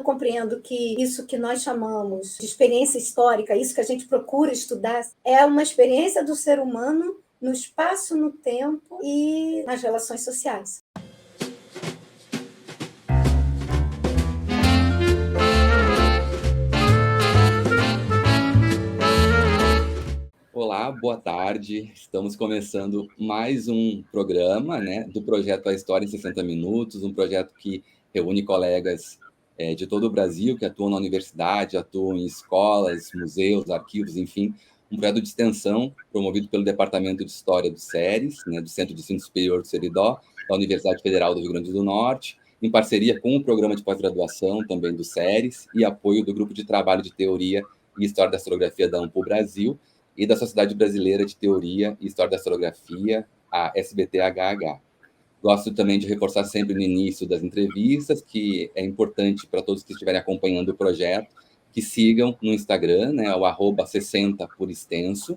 eu compreendo que isso que nós chamamos de experiência histórica, isso que a gente procura estudar, é uma experiência do ser humano no espaço, no tempo e nas relações sociais. Olá, boa tarde. Estamos começando mais um programa, do projeto A História em 60 Minutos, um projeto que reúne colegas de todo o Brasil que atuam na universidade, atuam em escolas, museus, arquivos, enfim, um projeto de extensão promovido pelo Departamento de História do SERES, do Centro de Ensino Superior do Seridó, da Universidade Federal do Rio Grande do Norte, em parceria com o Programa de Pós-Graduação também do SERES e apoio do Grupo de Trabalho de Teoria e História da Historiografia da AMPU Brasil, e da Sociedade Brasileira de Teoria e História da Historiografia, a SBTHH. Gosto também de reforçar sempre no início das entrevistas que é importante para todos que estiverem acompanhando o projeto que sigam no Instagram, o @60 por extenso,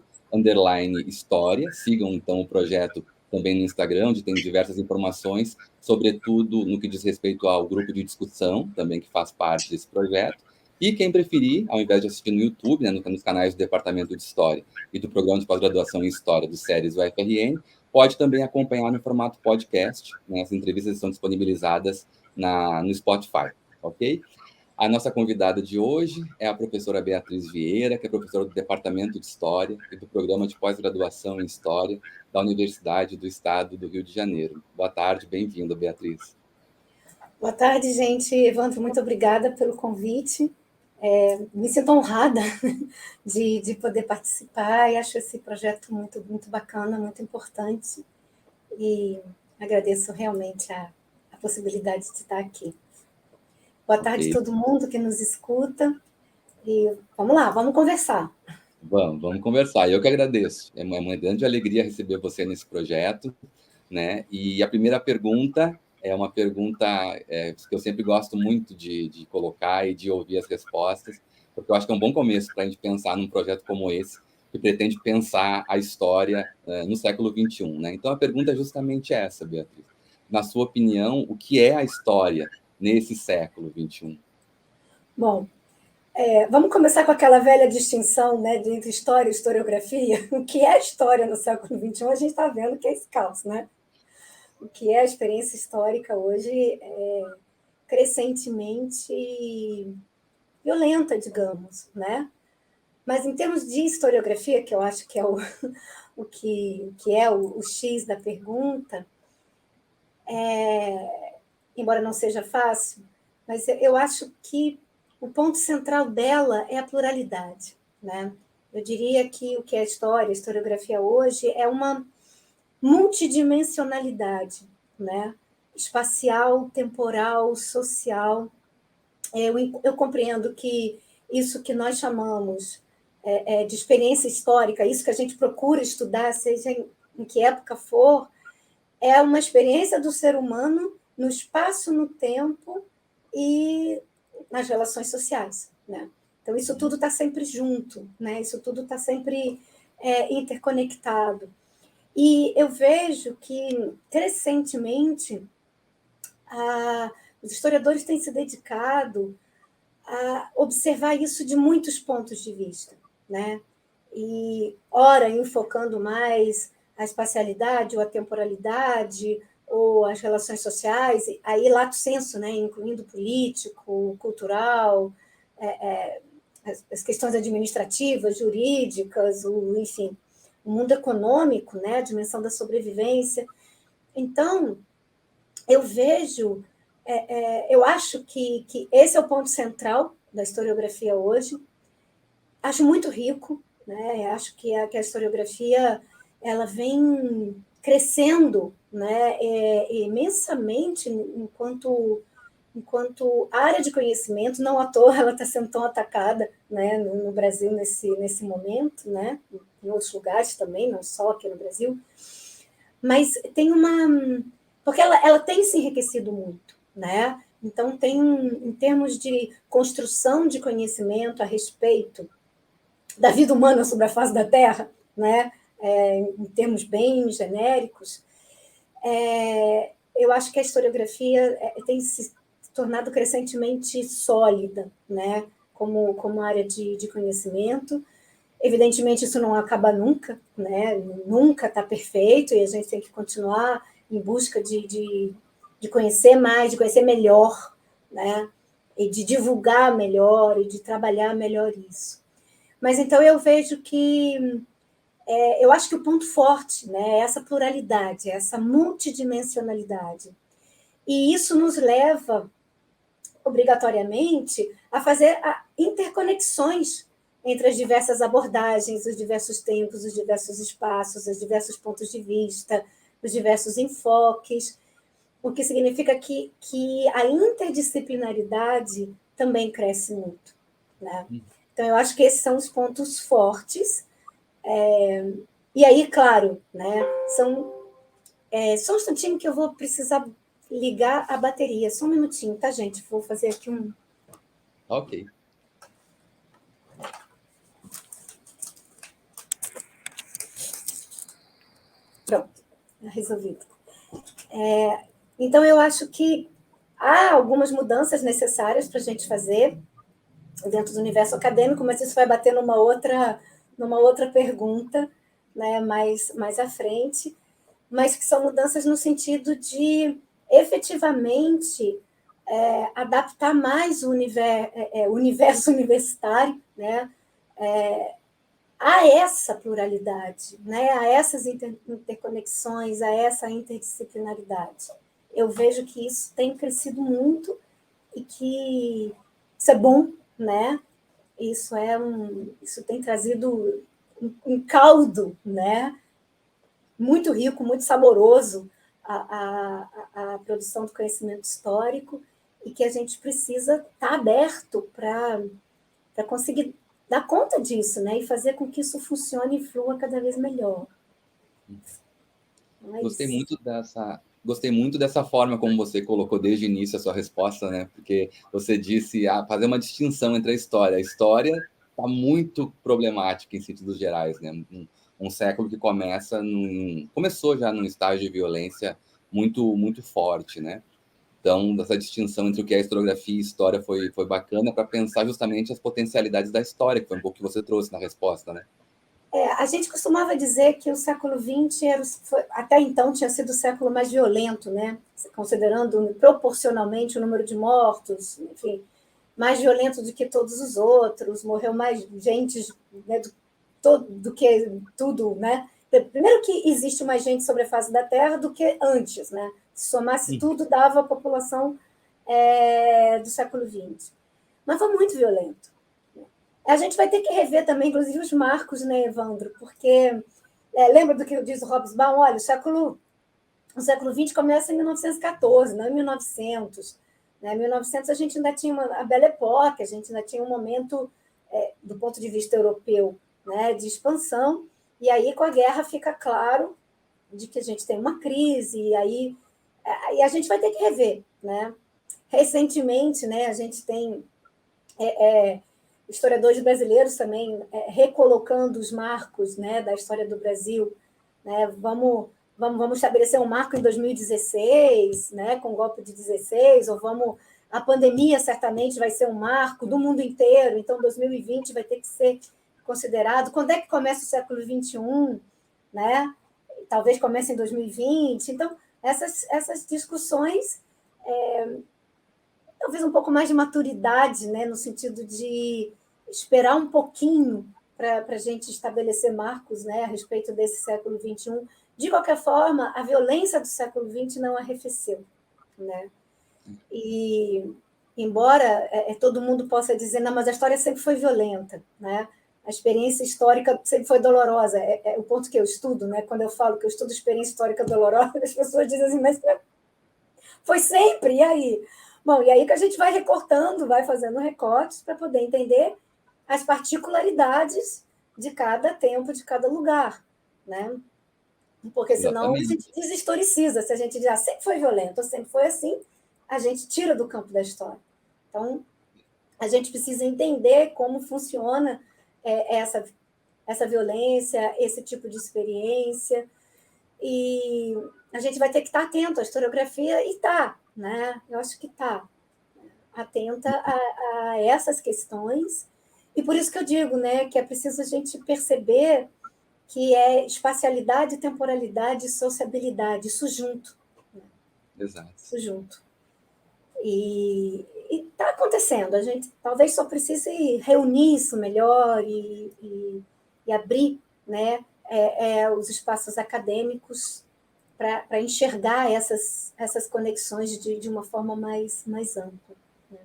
_história. Sigam, então, o projeto também no Instagram, onde tem diversas informações, sobretudo no que diz respeito ao grupo de discussão, também que faz parte desse projeto. E quem preferir, ao invés de assistir no YouTube, nos canais do Departamento de História e do Programa de Pós-Graduação em História do SERES UFRN, pode também acompanhar no formato podcast. As entrevistas estão disponibilizadas no Spotify, ok? A nossa convidada de hoje é a professora Beatriz Vieira, que é professora do Departamento de História e do Programa de Pós-Graduação em História da Universidade do Estado do Rio de Janeiro. Boa tarde, bem-vinda, Beatriz. Boa tarde, gente. Evandro, muito obrigada pelo convite. Me sinto honrada de poder participar e acho esse projeto muito, muito bacana, muito importante e agradeço realmente a possibilidade de estar aqui. Boa tarde a todo mundo que nos escuta e vamos lá, vamos conversar. Vamos conversar. Eu que agradeço. É uma grande alegria receber você nesse projeto, E a primeira pergunta é uma pergunta que eu sempre gosto muito de colocar e de ouvir as respostas, porque eu acho que é um bom começo para a gente pensar num projeto como esse, que pretende pensar a história no século XXI, Então, a pergunta é justamente essa, Beatriz. Na sua opinião, o que é a história nesse século XXI? Bom, vamos começar com aquela velha distinção entre história e historiografia. O que é história no século XXI, a gente está vendo que é esse caos, O que é a experiência histórica hoje é crescentemente violenta, digamos, Mas em termos de historiografia, que eu acho que é o X da pergunta, embora não seja fácil, mas eu acho que o ponto central dela é a pluralidade, Eu diria que o que é a historiografia hoje é uma multidimensionalidade, Espacial, temporal, social. Eu compreendo que isso que nós chamamos de experiência histórica, isso que a gente procura estudar, seja em que época for, é uma experiência do ser humano no espaço, no tempo e nas relações sociais, Então, isso tudo está sempre junto, Isso tudo está sempre interconectado. E eu vejo que, crescentemente, os historiadores têm se dedicado a observar isso de muitos pontos de vista, E, ora, enfocando mais a espacialidade ou a temporalidade ou as relações sociais, aí lato sensu, incluindo político, cultural, as questões administrativas, jurídicas, enfim, o mundo econômico, a dimensão da sobrevivência. Então, eu vejo, eu acho que esse é o ponto central da historiografia hoje. Acho muito rico, Acho que a historiografia ela vem crescendo, imensamente enquanto área de conhecimento. Não à toa ela está sendo tão atacada, no Brasil nesse momento, em outros lugares também, não só aqui no Brasil. Mas tem porque ela tem se enriquecido muito, Então, em termos de construção de conhecimento a respeito da vida humana sobre a face da Terra, em termos bem genéricos, eu acho que a historiografia tornado crescentemente sólida, né? Como área de conhecimento. Evidentemente, isso não acaba nunca, né? Nunca está perfeito, e a gente tem que continuar em busca de conhecer mais, de conhecer melhor, né? E de divulgar melhor, e de trabalhar melhor isso. Mas então eu vejo que eu acho que o ponto forte, né, é essa pluralidade, essa multidimensionalidade. E isso nos leva, obrigatoriamente, a fazer interconexões entre as diversas abordagens, os diversos tempos, os diversos espaços, os diversos pontos de vista, os diversos enfoques, o que significa que a interdisciplinaridade também cresce muito, né? Então, eu acho que esses são os pontos fortes. E aí, claro, né, só um instantinho que eu vou precisar ligar a bateria. Só um minutinho, tá, gente? Vou fazer aqui um... Ok. Pronto, resolvido. Então, eu acho que há algumas mudanças necessárias para a gente fazer dentro do universo acadêmico, mas isso vai bater numa outra pergunta, né, mais à frente, mas que são mudanças no sentido de efetivamente adaptar mais o universo universitário, né, a essa pluralidade, né, a essas interconexões, a essa interdisciplinaridade. Eu vejo que isso tem crescido muito e que isso é bom, né? Isso tem trazido um caldo, né? Muito rico, muito saboroso a produção do conhecimento histórico, e que a gente precisa estar aberto para conseguir dar conta disso, né? E fazer com que isso funcione e flua cada vez melhor. Gostei muito dessa forma como você colocou desde o início a sua resposta, né? Porque você disse fazer uma distinção entre a história. A história está muito problemática em sentidos gerais, né? Um século que começou já num estágio de violência muito muito forte, né? Então, essa distinção entre o que é historiografia e história foi bacana para pensar justamente as potencialidades da história, que foi um pouco que você trouxe na resposta, né? A gente costumava dizer que o século XX até então tinha sido o século mais violento, né? Considerando proporcionalmente o número de mortos, enfim, mais violento do que todos os outros, morreu mais gente, né, do que tudo, né? Primeiro que existe mais gente sobre a face da Terra do que antes, né? Se somasse tudo, dava a população do século XX. Mas foi muito violento. A gente vai ter que rever também, inclusive, os marcos, né, Evandro? Porque lembra do que diz o Hobsbawm? Olha, o século XX começa em 1914, não em 1900. Né? Em 1900 a gente ainda tinha a Belle Époque, a gente ainda tinha um momento, do ponto de vista europeu, né, de expansão, e aí com a guerra fica claro de que a gente tem uma crise, e a gente vai ter que rever. Né? Recentemente, né, a gente tem historiadores brasileiros também recolocando os marcos, né, da história do Brasil. Né? Vamos estabelecer um marco em 2016, né, com o golpe de 16, ou a pandemia certamente vai ser um marco do mundo inteiro, então 2020 vai ter que ser considerado. Quando é que começa o século XXI? Né? Talvez comece em 2020. Então, essas discussões, talvez um pouco mais de maturidade, né, no sentido de esperar um pouquinho para a gente estabelecer marcos, né, a respeito desse século XXI. De qualquer forma, a violência do século XX não arrefeceu. Né? E, embora todo mundo possa dizer, não, mas a história sempre foi violenta, né? A experiência histórica sempre foi dolorosa. É o ponto que eu estudo, né? Quando eu falo que eu estudo experiência histórica dolorosa, as pessoas dizem assim, mas foi sempre, e aí? Bom, e aí que a gente vai recortando, vai fazendo recortes para poder entender as particularidades de cada tempo, de cada lugar, né? Porque senão a gente deshistoriciza. Se a gente diz, sempre foi violento, sempre foi assim, a gente tira do campo da história. Então, a gente precisa entender como funciona essa violência, esse tipo de experiência, e a gente vai ter que estar atento à historiografia, e está, né? Eu acho que está. atenta a essas questões, e por isso que eu digo, né, que é preciso a gente perceber que é espacialidade, temporalidade e sociabilidade, isso junto. Né? Exato. Isso junto. E está acontecendo, a gente talvez só precise reunir isso melhor e abrir, né, os espaços acadêmicos para enxergar essas conexões de uma forma mais ampla. Né?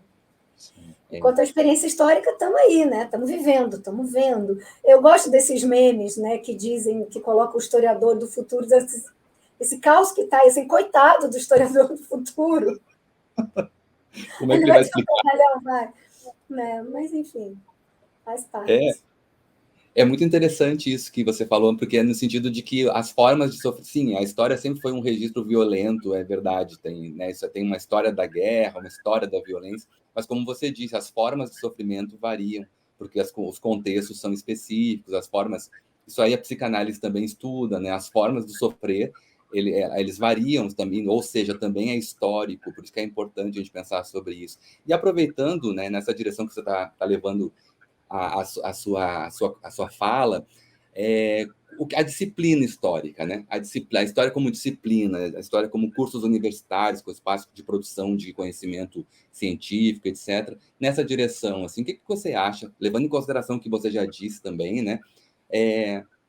Enquanto a experiência histórica, estamos aí, né? Estamos vivendo, estamos vendo. Eu gosto desses memes, né, que dizem, que colocam o historiador do futuro, esse caos que está, esse coitado do historiador do futuro. Como é que ele vai explicar? Vai. Né? Mas, enfim, faz parte. É muito interessante isso que você falou, porque é no sentido de que as formas de sofrer... Sim, a história sempre foi um registro violento, é verdade. Tem, né, isso tem uma história da guerra, uma história da violência, mas como você disse, as formas de sofrimento variam, porque os contextos são específicos, as formas... Isso aí a psicanálise também estuda, né? As formas de sofrer, eles variam também, ou seja, também é histórico, por isso que é importante a gente pensar sobre isso. E aproveitando, né, nessa direção que você está levando a sua fala, a disciplina histórica, né? A história como disciplina, a história como cursos universitários, com espaço de produção de conhecimento científico, etc. Nessa direção, assim, o que você acha, levando em consideração o que você já disse também, né?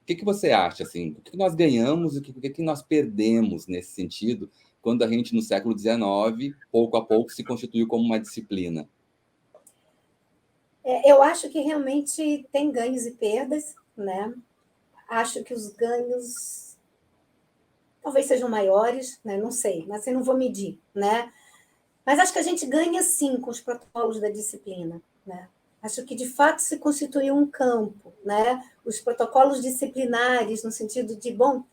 O que você acha, assim, o que nós ganhamos e o que nós perdemos nesse sentido, quando a gente, no século XIX, pouco a pouco, se constituiu como uma disciplina? Eu acho que realmente tem ganhos e perdas, né? Acho que os ganhos talvez sejam maiores, né? Não sei, mas eu não vou medir, né? Mas acho que a gente ganha sim com os protocolos da disciplina, né? Acho que de fato se constituiu um campo, né? Os protocolos disciplinares no sentido de, bom,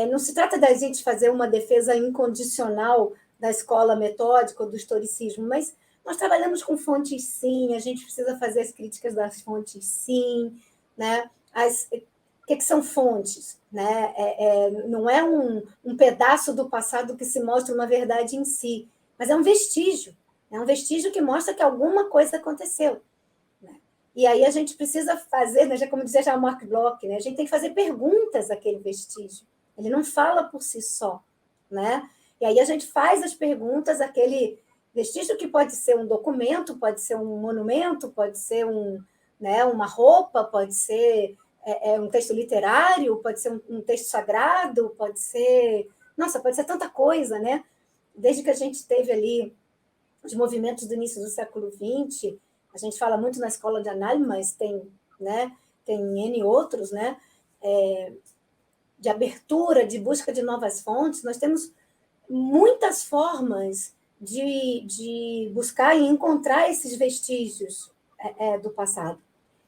não se trata da gente fazer uma defesa incondicional da escola metódica ou do historicismo, mas nós trabalhamos com fontes, sim, a gente precisa fazer as críticas das fontes, sim, né? O que são fontes? Né? Não é um pedaço do passado que se mostra uma verdade em si, mas é um vestígio que mostra que alguma coisa aconteceu. Né? E aí a gente precisa fazer, né, como dizia já o Mark Bloch, né, a gente tem que fazer perguntas àquele vestígio. Ele não fala por si só. Né? E aí a gente faz as perguntas àquele vestígio que pode ser um documento, pode ser um monumento, pode ser uma roupa, pode ser um texto literário, pode ser um texto sagrado, pode ser... Nossa, pode ser tanta coisa, né? Desde que a gente teve ali os movimentos do início do século XX, a gente fala muito na escola de análise, mas tem N outros, né? De abertura, de busca de novas fontes, nós temos muitas formas de buscar e encontrar esses vestígios do passado.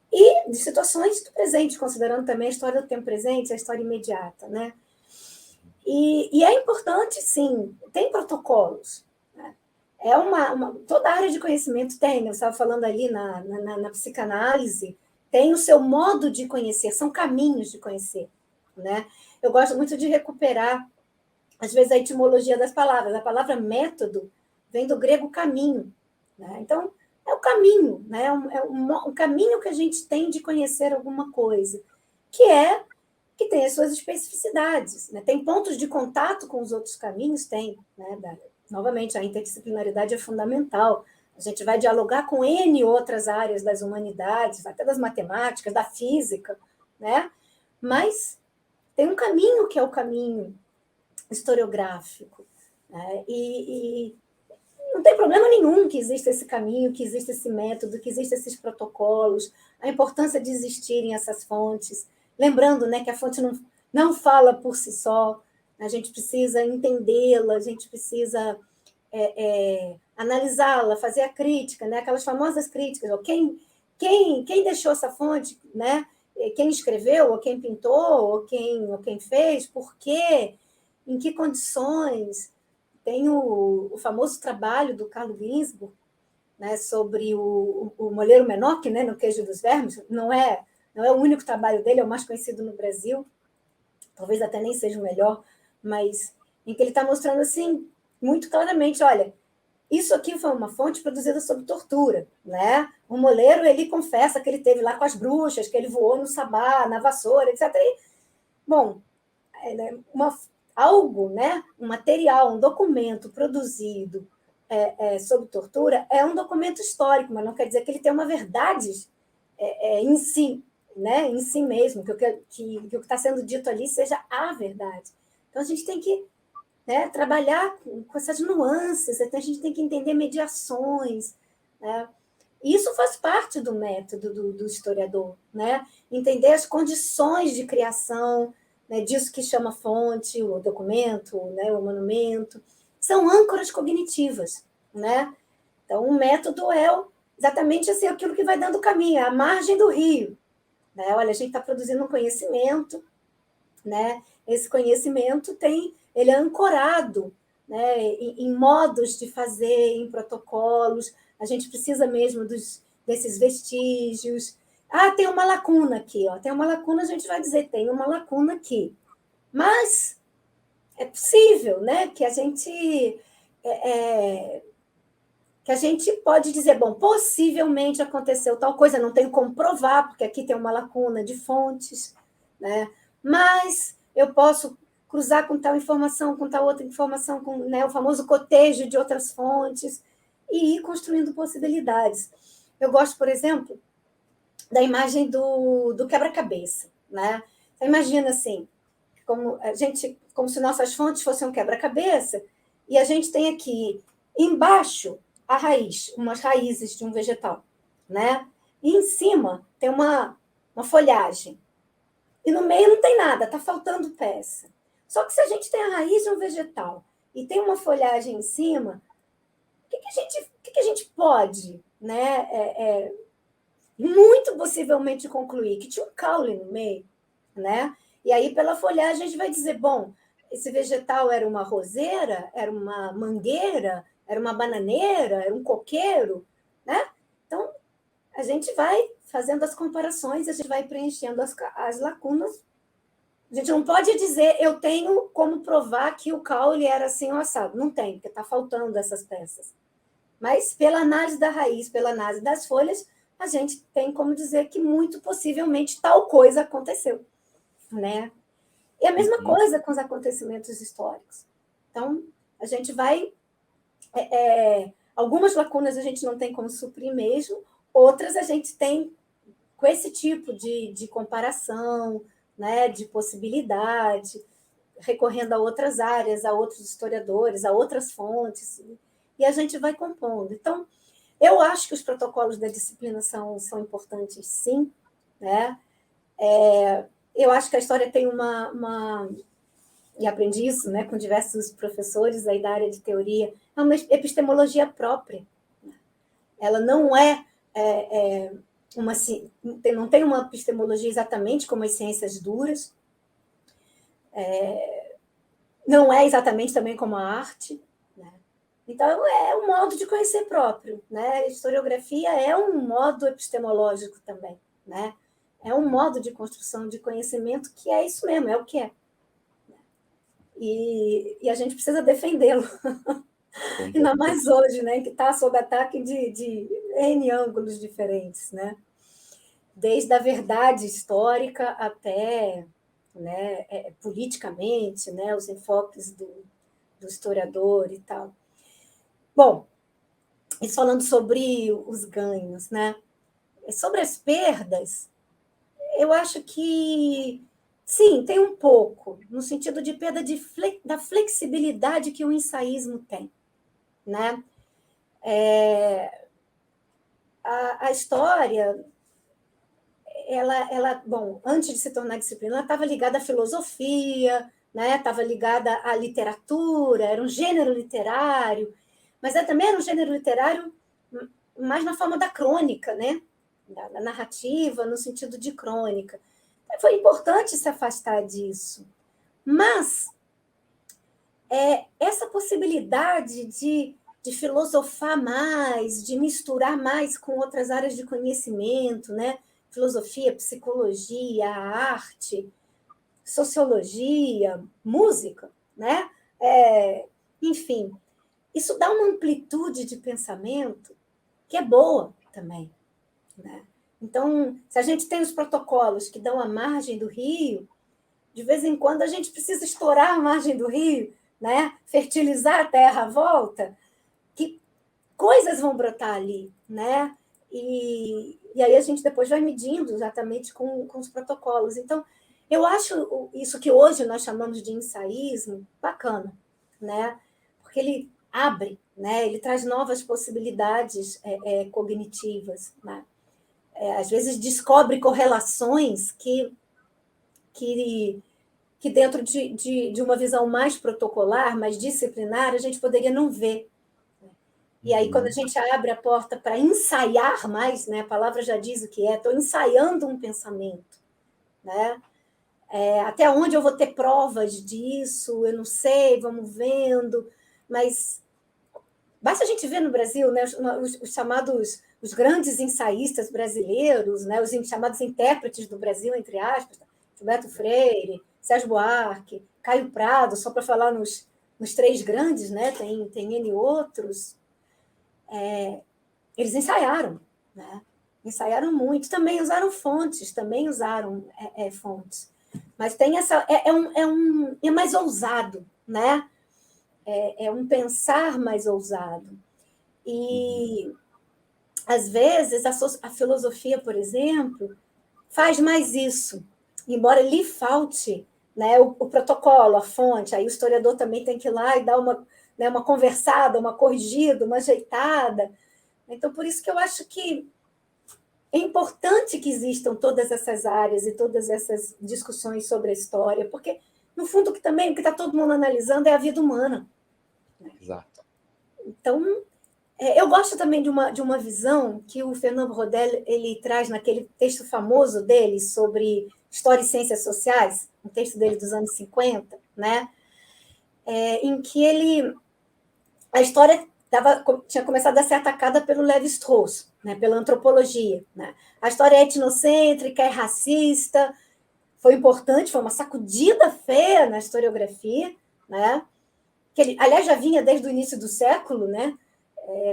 E de situações do presente, considerando também a história do tempo presente, a história imediata. Né? E é importante, sim, tem protocolos. Né? Toda a área de conhecimento tem, eu estava falando ali na psicanálise, tem o seu modo de conhecer, são caminhos de conhecer. Né? Eu gosto muito de recuperar, às vezes, a etimologia das palavras. A palavra método vem do grego caminho. Né? Então, é o caminho, né? É um caminho que a gente tem de conhecer alguma coisa, que tem as suas especificidades. Né? Tem pontos de contato com os outros caminhos? Tem. Né? Novamente, a interdisciplinaridade é fundamental. A gente vai dialogar com N outras áreas das humanidades, até das matemáticas, da física, né? Mas tem um caminho que é o caminho historiográfico. Né? E não tem problema nenhum que exista esse caminho, que exista esse método, que existam esses protocolos, a importância de existirem essas fontes. Lembrando, né, que a fonte não fala por si só, a gente precisa entendê-la, a gente precisa analisá-la, fazer a crítica, né, aquelas famosas críticas. Quem deixou essa fonte, né? Quem escreveu, ou quem pintou, ou quem fez, por quê, em que condições. Tem o famoso trabalho do Carlo Ginzburg, né, sobre o moleiro Menotti, né, no Queijo dos Vermes. Não é o único trabalho dele, é o mais conhecido no Brasil, talvez até nem seja o melhor, mas em que ele está mostrando assim, muito claramente, olha, isso aqui foi uma fonte produzida sob tortura, né? O Moleiro, ele confessa que ele teve lá com as bruxas, que ele voou no sabá, na vassoura, etc. E, bom, algo, né? Um material, um documento produzido sob tortura é um documento histórico, mas não quer dizer que ele tem uma verdade em si, né? Em si mesmo, que o que está sendo dito ali seja a verdade. Então, a gente tem que, né, trabalhar com essas nuances, a gente tem que entender mediações, né? Isso faz parte do método do historiador, né? Entender as condições de criação, né, disso que chama fonte, o documento, né, o monumento, são âncoras cognitivas, né? Então, o método é exatamente assim, aquilo que vai dando caminho, a margem do rio, né? Olha, a gente está produzindo um conhecimento, né? Esse conhecimento ele é ancorado, né, em modos de fazer, em protocolos. A gente precisa mesmo desses vestígios. Ah, tem uma lacuna aqui, ó. Tem uma lacuna, a gente vai dizer, tem uma lacuna aqui. Mas é possível, né, que a gente pode dizer, bom, possivelmente aconteceu tal coisa, não tenho como provar, porque aqui tem uma lacuna de fontes, né? Mas eu posso cruzar com tal informação, com tal outra informação, com, né, o famoso cotejo de outras fontes, e ir construindo possibilidades. Eu gosto, por exemplo, da imagem do quebra-cabeça, né? Você imagina assim, como se nossas fontes fossem um quebra-cabeça, e a gente tem aqui embaixo a raiz, umas raízes de um vegetal, né? E em cima tem uma folhagem. E no meio não tem nada, está faltando peça. Só que se a gente tem a raiz de um vegetal e tem uma folhagem em cima, o que a gente pode, né, muito possivelmente concluir? Que tinha um caule no meio, né? E aí, pela folhagem, a gente vai dizer, bom, esse vegetal era uma roseira, era uma mangueira, era uma bananeira, era um coqueiro, né? Então, a gente vai fazendo as comparações, a gente vai preenchendo as lacunas. A gente não pode dizer, eu tenho como provar que o caule era assim ou assado. Não tem, porque está faltando essas peças. Mas, pela análise da raiz, pela análise das folhas, a gente tem como dizer que muito possivelmente tal coisa aconteceu, né? E a mesma coisa com os acontecimentos históricos. Então, a gente vai... algumas lacunas a gente não tem como suprir mesmo, outras a gente tem com esse tipo de comparação, né, de possibilidade, recorrendo a outras áreas, a outros historiadores, a outras fontes, e a gente vai compondo. Então, eu acho que os protocolos da disciplina são importantes, sim, né? Eu acho que a história tem e aprendi isso, né, com diversos professores aí da área de teoria, é uma epistemologia própria. Ela não não tem uma epistemologia exatamente como as ciências duras, não é exatamente também como a arte, né? Então, é um modo de conhecer próprio, né? A historiografia é um modo epistemológico também, né? É um modo de construção de conhecimento que é isso mesmo, é o que é. E a gente precisa defendê-lo, ainda mais hoje, né, que está sob ataque de N ângulos diferentes, né? Desde a verdade histórica até, né, politicamente, né, os enfoques do historiador e tal. Bom, isso falando sobre os ganhos, né? Sobre as perdas, eu acho que sim, tem um pouco, no sentido de perda da flexibilidade que o ensaísmo tem, né? A história, bom, antes de se tornar disciplina, ela estava ligada à filosofia, né? Estava ligada à literatura, era um gênero literário, mas também era um gênero literário mais na forma da crônica, né? Da narrativa, no sentido de crônica. Foi importante se afastar disso. Mas essa possibilidade de filosofar mais, de misturar mais com outras áreas de conhecimento, né? Filosofia, psicologia, arte, sociologia, música, né? Enfim, isso dá uma amplitude de pensamento que é boa também, né? Então, se a gente tem os protocolos que dão a margem do rio, de vez em quando a gente precisa estourar a margem do rio, né? Fertilizar a terra à volta, que coisas vão brotar ali, né? E aí a gente depois vai medindo exatamente com os protocolos. Então, eu acho isso que hoje nós chamamos de ensaísmo bacana, né? Porque ele abre, né? Ele traz novas possibilidades cognitivas, né? Às vezes descobre correlações que, que dentro de uma visão mais protocolar, mais disciplinar, a gente poderia não ver. E aí, quando a gente abre a porta para ensaiar mais, né, a palavra já diz o que é, estou ensaiando um pensamento, né? Até onde eu vou ter provas disso, eu não sei, vamos vendo, mas basta a gente ver no Brasil, né, os chamados, os grandes ensaístas brasileiros, né, os chamados intérpretes do Brasil, entre aspas, Gilberto Freire, Sérgio Buarque, Caio Prado, só para falar nos três grandes, né, tem N outros, eles ensaiaram, né? Ensaiaram muito, também usaram fontes, fontes. Mas tem essa. É mais ousado, né? É um pensar mais ousado. E, às vezes, a filosofia, por exemplo, faz mais isso, embora lhe falte, né, o protocolo, a fonte, aí o historiador também tem que ir lá e dar uma conversada, uma corrigida, uma ajeitada. Então, por isso que eu acho que é importante que existam todas essas áreas e todas essas discussões sobre a história, porque, no fundo, o que está todo mundo analisando é a vida humana. Exato. Então, eu gosto também de uma visão que o Fernando Rodel ele traz naquele texto famoso dele sobre História e Ciências Sociais, um texto dele dos anos 50, né? Em que a história tinha começado a ser atacada pelo Lévi-Strauss, né, pela antropologia. Né? A história é etnocêntrica, é racista, foi importante, foi uma sacudida feia na historiografia, né? Que ele, aliás, já vinha desde o início do século, né?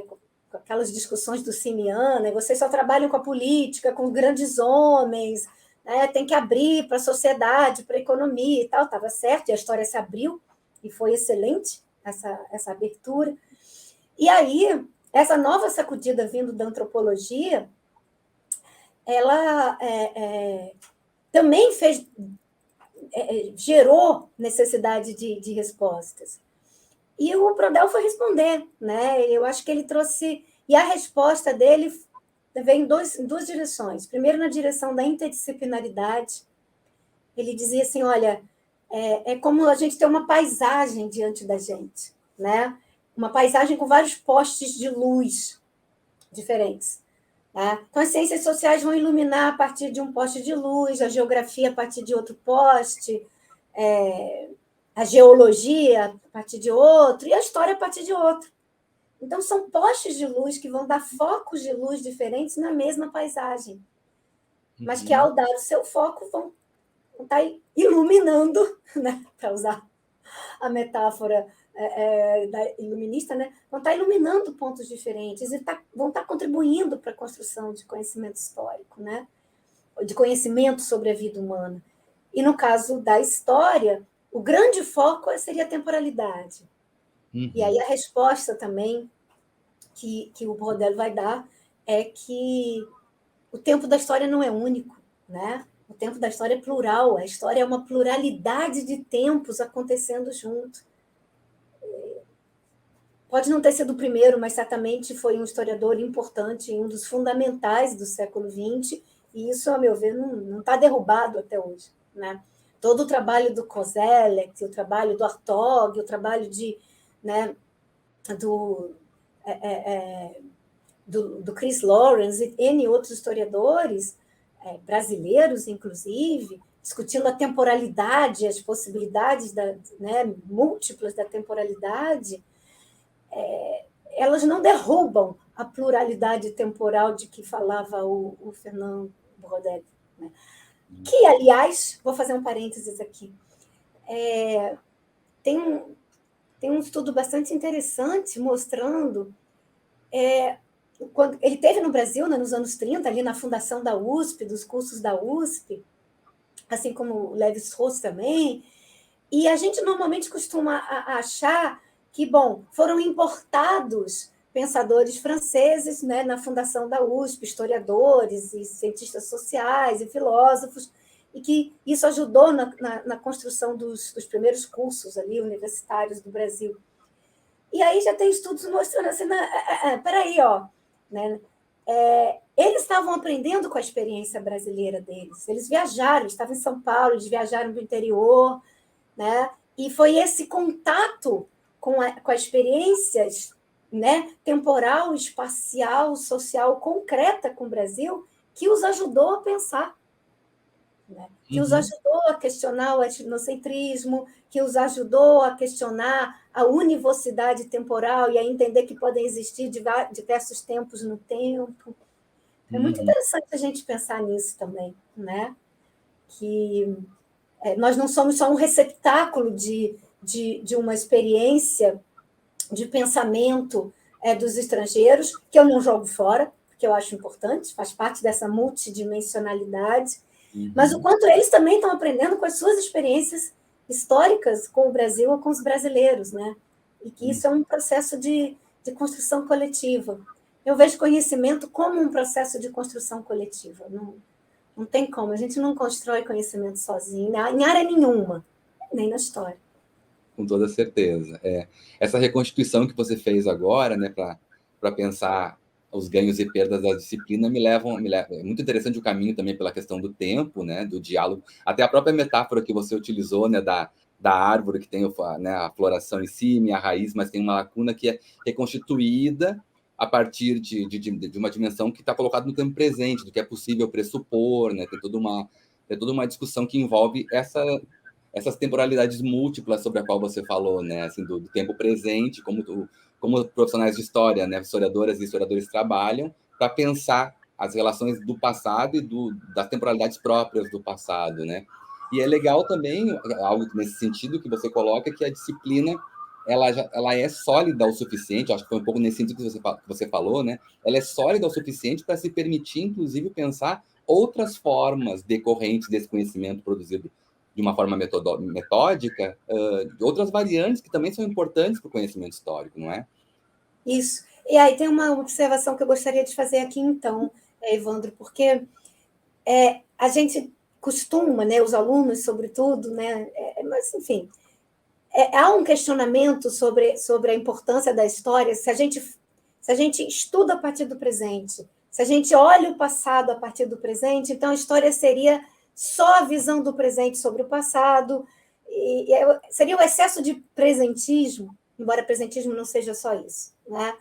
Com aquelas discussões do Simeano, né? Vocês só trabalham com a política, com grandes homens, né? Tem que abrir para a sociedade, para a economia e tal, estava certo, e a história se abriu, e foi excelente essa abertura. E aí, essa nova sacudida vindo da antropologia, ela também gerou necessidade de respostas. E o Brodel foi responder, né? Eu acho que ele trouxe... E a resposta dele vem em duas direções. Primeiro, na direção da interdisciplinaridade. Ele dizia assim, olha, é como a gente ter uma paisagem diante da gente, né? Uma paisagem com vários postes de luz diferentes. Tá? Então, as ciências sociais vão iluminar a partir de um poste de luz, a geografia a partir de outro poste, a geologia a partir de outro, e a história a partir de outro. Então, são postes de luz que vão dar focos de luz diferentes na mesma paisagem, mas que, ao dar o seu foco, vão estar iluminando, né? Para usar a metáfora da iluminista, né? Vão estar iluminando pontos diferentes e vão estar contribuindo para a construção de conhecimento histórico, né? De conhecimento sobre a vida humana. E, no caso da história, o grande foco seria a temporalidade. E aí a resposta também que o Brodel vai dar é que o tempo da história não é único, né? O tempo da história é plural, a história é uma pluralidade de tempos acontecendo junto. Pode não ter sido o primeiro, mas certamente foi um historiador importante, um dos fundamentais do século XX, e isso, a meu ver, não está derrubado até hoje. Né? Todo o trabalho do Koselleck, o trabalho do Hartog, o trabalho do Chris Lawrence e N outros historiadores, brasileiros, inclusive, discutindo a temporalidade, as possibilidades múltiplas da temporalidade, elas não derrubam a pluralidade temporal de que falava o Fernando Brodel. Né? Que, aliás, vou fazer um parênteses aqui, tem tem um estudo bastante interessante mostrando... quando ele esteve no Brasil, né, nos anos 30, ali na fundação da USP, dos cursos da USP, assim como o Lévi-Strauss também, e a gente normalmente costuma achar que, bom, foram importados pensadores franceses, né, na fundação da USP, historiadores e cientistas sociais e filósofos, e que isso ajudou na construção dos primeiros cursos ali universitários do Brasil. E aí já tem estudos mostrando assim, peraí, ó, né? Eles estavam aprendendo com a experiência brasileira deles. Eles viajaram, estavam em São Paulo, eles viajaram do interior, né? E foi esse contato com as experiências, né, temporal, espacial, social, concreta com o Brasil, que os ajudou a pensar, né? Que os ajudou a questionar o etnocentrismo, que os ajudou a questionar a univocidade temporal e a entender que podem existir diversos tempos no tempo. É muito interessante a gente pensar nisso também, né? Que nós não somos só um receptáculo de uma experiência de pensamento dos estrangeiros, que eu não jogo fora, porque eu acho importante, faz parte dessa multidimensionalidade, mas o quanto eles também estão aprendendo com as suas experiências históricas com o Brasil ou com os brasileiros, né? E que isso é um processo de construção coletiva. Eu vejo conhecimento como um processo de construção coletiva. Não tem como, a gente não constrói conhecimento sozinho, em área nenhuma, nem na história. Com toda certeza. Essa reconstituição que você fez agora, né, para pensar os ganhos e perdas da disciplina, é muito interessante o caminho também pela questão do tempo, né, do diálogo, até a própria metáfora que você utilizou, né, da árvore que tem, né, a floração em cima e a raiz, mas tem uma lacuna que é reconstituída a partir de uma dimensão que está colocada no tempo presente, do que é possível pressupor, né, tem toda uma discussão que envolve essas temporalidades múltiplas sobre a qual você falou, né, assim, do tempo presente, como profissionais de história, né, historiadoras e historiadores trabalham para pensar as relações do passado e das temporalidades próprias do passado, né? E é legal também, algo nesse sentido que você coloca, que a disciplina ela é sólida o suficiente, acho que foi um pouco nesse sentido que você falou, né? Ela é sólida o suficiente para se permitir, inclusive, pensar outras formas decorrentes desse conhecimento produzido de uma forma metódica, outras variantes que também são importantes para o conhecimento histórico, não é? Isso. E aí tem uma observação que eu gostaria de fazer aqui, então, Evandro, porque a gente costuma, né, os alunos, sobretudo, né, mas, enfim, há um questionamento sobre a importância da história se a gente estuda a partir do presente, se a gente olha o passado a partir do presente, então a história seria só a visão do presente sobre o passado, e seria o excesso de presentismo, embora presentismo não seja só isso, né?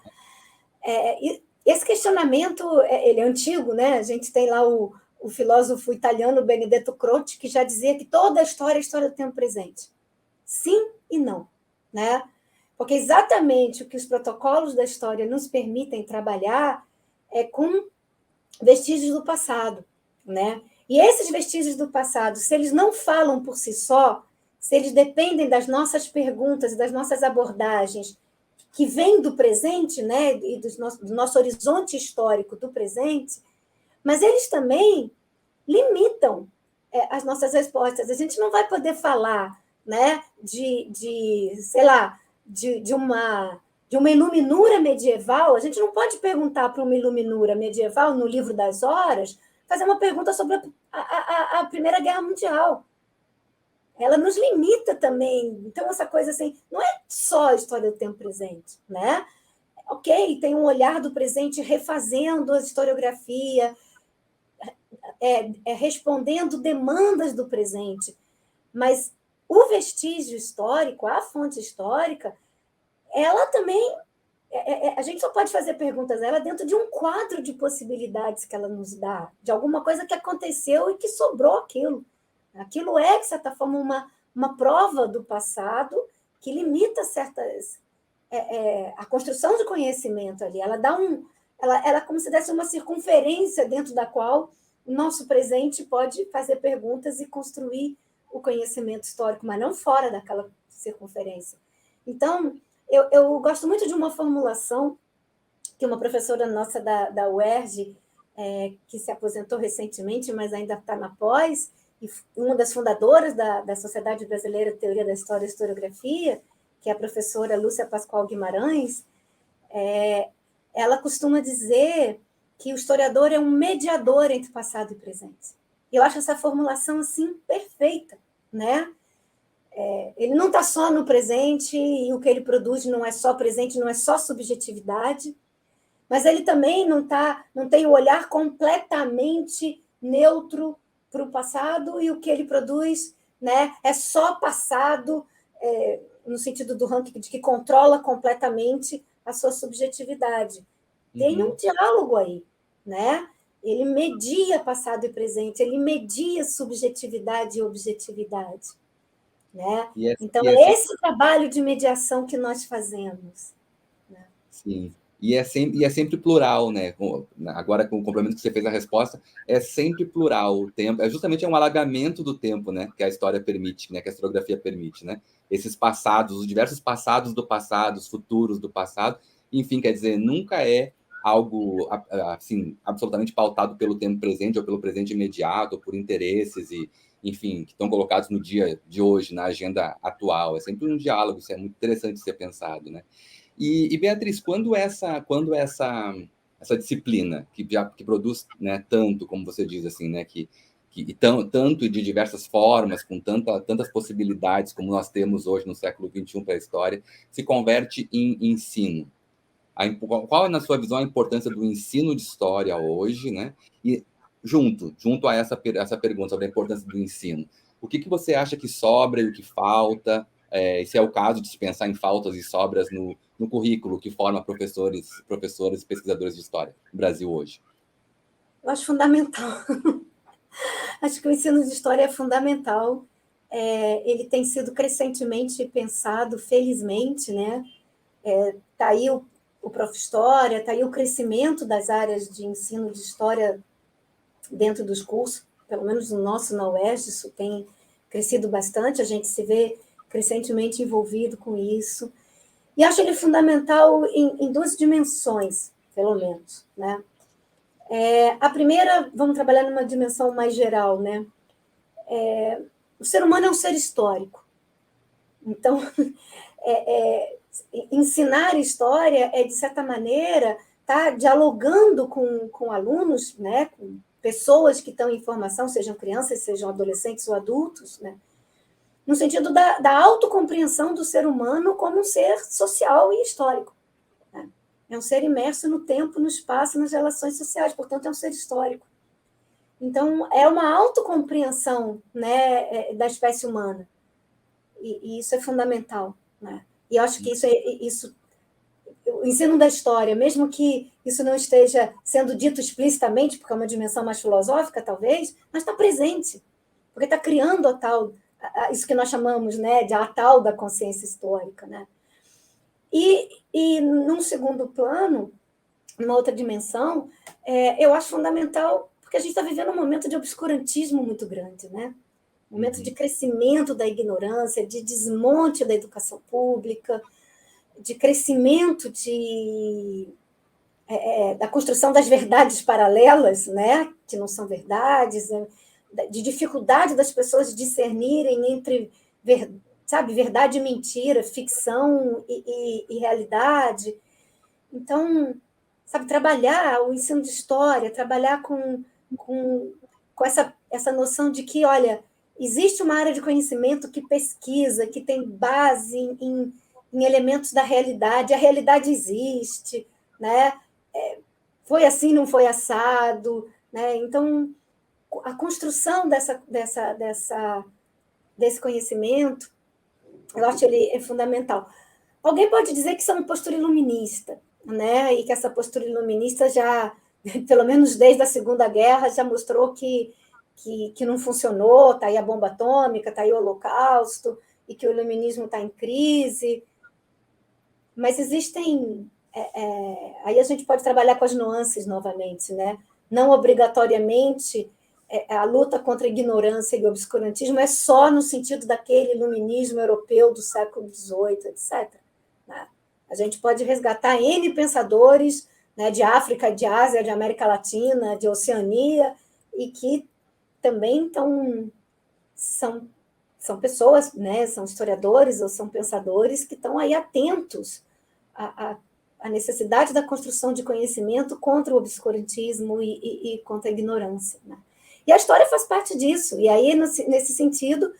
E esse questionamento ele é antigo, né? A gente tem lá o filósofo italiano Benedetto Croce, que já dizia que toda a história é a história do tempo presente. Sim e não, né? Porque exatamente o que os protocolos da história nos permitem trabalhar é com vestígios do passado, né? E esses vestígios do passado, se eles não falam por si só, se eles dependem das nossas perguntas e das nossas abordagens, que vêm do presente, né, e do nosso horizonte histórico do presente, mas eles também limitam as nossas respostas. A gente não vai poder falar, né, sei lá, de uma iluminura medieval. A gente não pode perguntar para uma iluminura medieval no Livro das Horas, fazer uma pergunta sobre a Primeira Guerra Mundial. Ela nos limita também. Então, essa coisa assim, não é só a história do tempo presente, né? Ok, tem um olhar do presente refazendo a historiografia, respondendo demandas do presente, mas o vestígio histórico, a fonte histórica, ela também... a gente só pode fazer perguntas a ela dentro de um quadro de possibilidades que ela nos dá, de alguma coisa que aconteceu e que sobrou aquilo. Aquilo é, de certa forma, uma prova do passado que limita certas... a construção de conhecimento ali. Ela dá ela como se desse uma circunferência dentro da qual o nosso presente pode fazer perguntas e construir o conhecimento histórico, mas não fora daquela circunferência. Então, eu gosto muito de uma formulação que uma professora nossa da UERJ, que se aposentou recentemente, mas ainda está na pós, e uma das fundadoras da Sociedade Brasileira de Teoria da História e Historiografia, que é a professora Lúcia Pascoal Guimarães, ela costuma dizer que o historiador é um mediador entre passado e presente. Eu acho essa formulação assim perfeita, né? Ele não está só no presente, e o que ele produz não é só presente, não é só subjetividade, mas ele também não tem o olhar completamente neutro para o passado, e o que ele produz, né, é só passado, no sentido do ranking de que controla completamente a sua subjetividade. Tem um diálogo aí, né? Ele media passado e presente, ele media subjetividade e objetividade, né? Então, é esse trabalho de mediação que nós fazemos. Né? Sim. E é sempre plural, né? Agora, com o complemento que você fez a resposta, é sempre plural o tempo. Justamente um alargamento do tempo, né? Que a história permite, né? Que a historiografia permite, né? Esses passados, os diversos passados do passado, os futuros do passado. Enfim, quer dizer, nunca é algo assim absolutamente pautado pelo tempo presente ou pelo presente imediato, ou por interesses e, enfim, que estão colocados no dia de hoje, na agenda atual. É sempre um diálogo, isso é muito interessante de ser pensado, né? E Beatriz, quando essa disciplina que produz, né, tanto, como você diz assim, né, tanto de diversas formas, com tantas possibilidades como nós temos hoje no século XXI para a história, se converte em ensino? Qual é, na sua visão, a importância do ensino de história hoje, né? E junto a essa pergunta sobre a importância do ensino, o que você acha que sobra e o que falta? Se é o caso de se pensar em faltas e sobras no currículo que forma professores e pesquisadores de história no Brasil hoje? Eu acho fundamental. Acho que o ensino de história é fundamental. Ele tem sido crescentemente pensado, felizmente, né? Tá aí o Prof. História, está aí o crescimento das áreas de ensino de história dentro dos cursos, pelo menos no nosso, na UERJ, isso tem crescido bastante, a gente se vê crescentemente envolvido com isso. E acho ele fundamental em duas dimensões, pelo menos, né? A primeira, vamos trabalhar numa dimensão mais geral, né? O ser humano é um ser histórico. Então, ensinar história é, de certa maneira, tá dialogando com alunos, né? Com pessoas que estão em formação, sejam crianças, sejam adolescentes ou adultos, né? No sentido da autocompreensão do ser humano como um ser social e histórico. Né? É um ser imerso no tempo, no espaço, nas relações sociais, portanto, é um ser histórico. Então, é uma autocompreensão, né, da espécie humana. E isso é fundamental. Né? E eu acho que isso, o ensino da história, mesmo que isso não esteja sendo dito explicitamente, porque é uma dimensão mais filosófica, talvez, mas está presente, porque está criando isso que nós chamamos, né, de a tal da consciência histórica. Né? E num segundo plano, numa outra dimensão, eu acho fundamental, porque a gente está vivendo um momento de obscurantismo muito grande, né? Um momento de crescimento da ignorância, de desmonte da educação pública, de crescimento da construção das verdades paralelas, né? Que não são verdades, de dificuldade das pessoas discernirem entre verdade e mentira, ficção e realidade. Então, trabalhar o ensino de história, trabalhar com essa noção de que, olha, existe uma área de conhecimento que pesquisa, que tem base em elementos da realidade, a realidade existe, né? Foi assim, não foi assado, né? Então, a construção desse conhecimento, eu acho ele é fundamental. Alguém pode dizer que isso é uma postura iluminista, né? E que essa postura iluminista já, pelo menos desde a Segunda Guerra, já mostrou que não funcionou, está aí a bomba atômica, está aí o Holocausto, e que o iluminismo está em crise. Mas existem... aí a gente pode trabalhar com as nuances novamente, né? Não obrigatoriamente a luta contra a ignorância e o obscurantismo é só no sentido daquele iluminismo europeu do século XVIII, etc. né? A gente pode resgatar N pensadores, né, de África, de Ásia, de América Latina, de Oceania, e que também são pessoas, né, são historiadores ou são pensadores que estão aí atentos à necessidade da construção de conhecimento contra o obscurantismo e contra a ignorância, né? E a história faz parte disso, e aí, nesse sentido,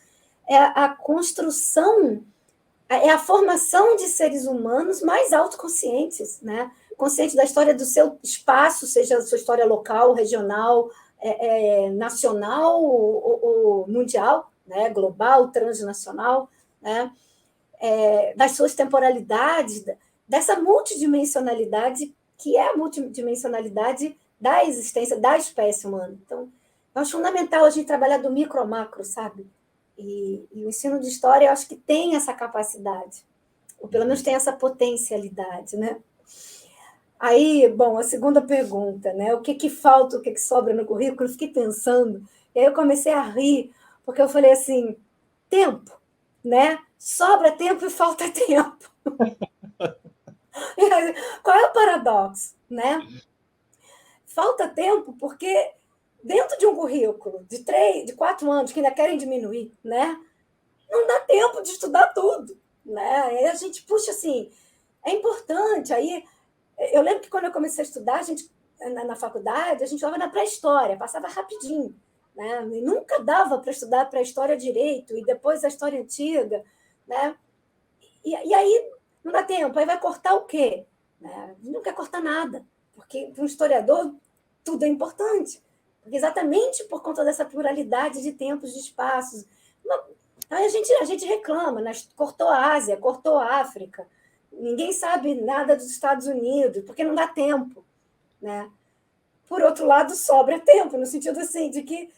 é a construção, é a formação de seres humanos mais autoconscientes, né? Consciente da história do seu espaço, seja a sua história local, regional, nacional ou mundial, né? Global, transnacional, né? Das suas temporalidades, dessa multidimensionalidade, que é a multidimensionalidade da existência da espécie humana. Então, eu acho fundamental a gente trabalhar do micro ao macro, sabe? E o ensino de história, eu acho que tem essa capacidade, ou pelo menos tem essa potencialidade, né? Aí, bom, a segunda pergunta, né? O que falta, o que sobra no currículo? Eu fiquei pensando, e aí eu comecei a rir, porque eu falei assim, tempo, né? Sobra tempo e falta tempo. Qual é o paradoxo, né? Falta tempo porque dentro de um currículo de 4 anos, que ainda querem diminuir, né? Não dá tempo de estudar tudo, né? Aí a gente puxa assim, é importante. Aí eu lembro que quando eu comecei a estudar, a gente na faculdade, a gente estava na pré-história, passava rapidinho, né? E nunca dava para estudar a pré-história direito e depois a história antiga, né? E aí não dá tempo, aí vai cortar o quê? Né? Não quer cortar nada, porque para um historiador tudo é importante, porque exatamente por conta dessa pluralidade de tempos, de espaços. Aí a gente reclama, né? Cortou a Ásia, cortou a África, ninguém sabe nada dos Estados Unidos, porque não dá tempo, né? Por outro lado, sobra tempo, no sentido assim, de que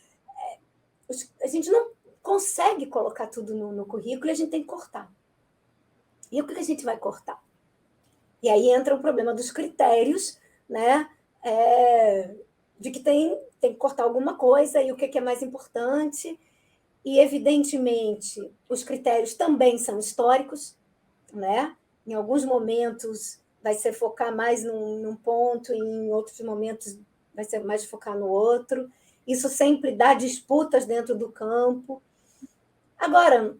a gente não consegue colocar tudo no currículo e a gente tem que cortar. E o que a gente vai cortar? E aí entra o problema dos critérios, né? De que tem que cortar alguma coisa e o que é mais importante. E, evidentemente, os critérios também são históricos, né? Em alguns momentos vai ser focar mais num ponto, e em outros momentos vai ser mais focar no outro. Isso sempre dá disputas dentro do campo. Agora,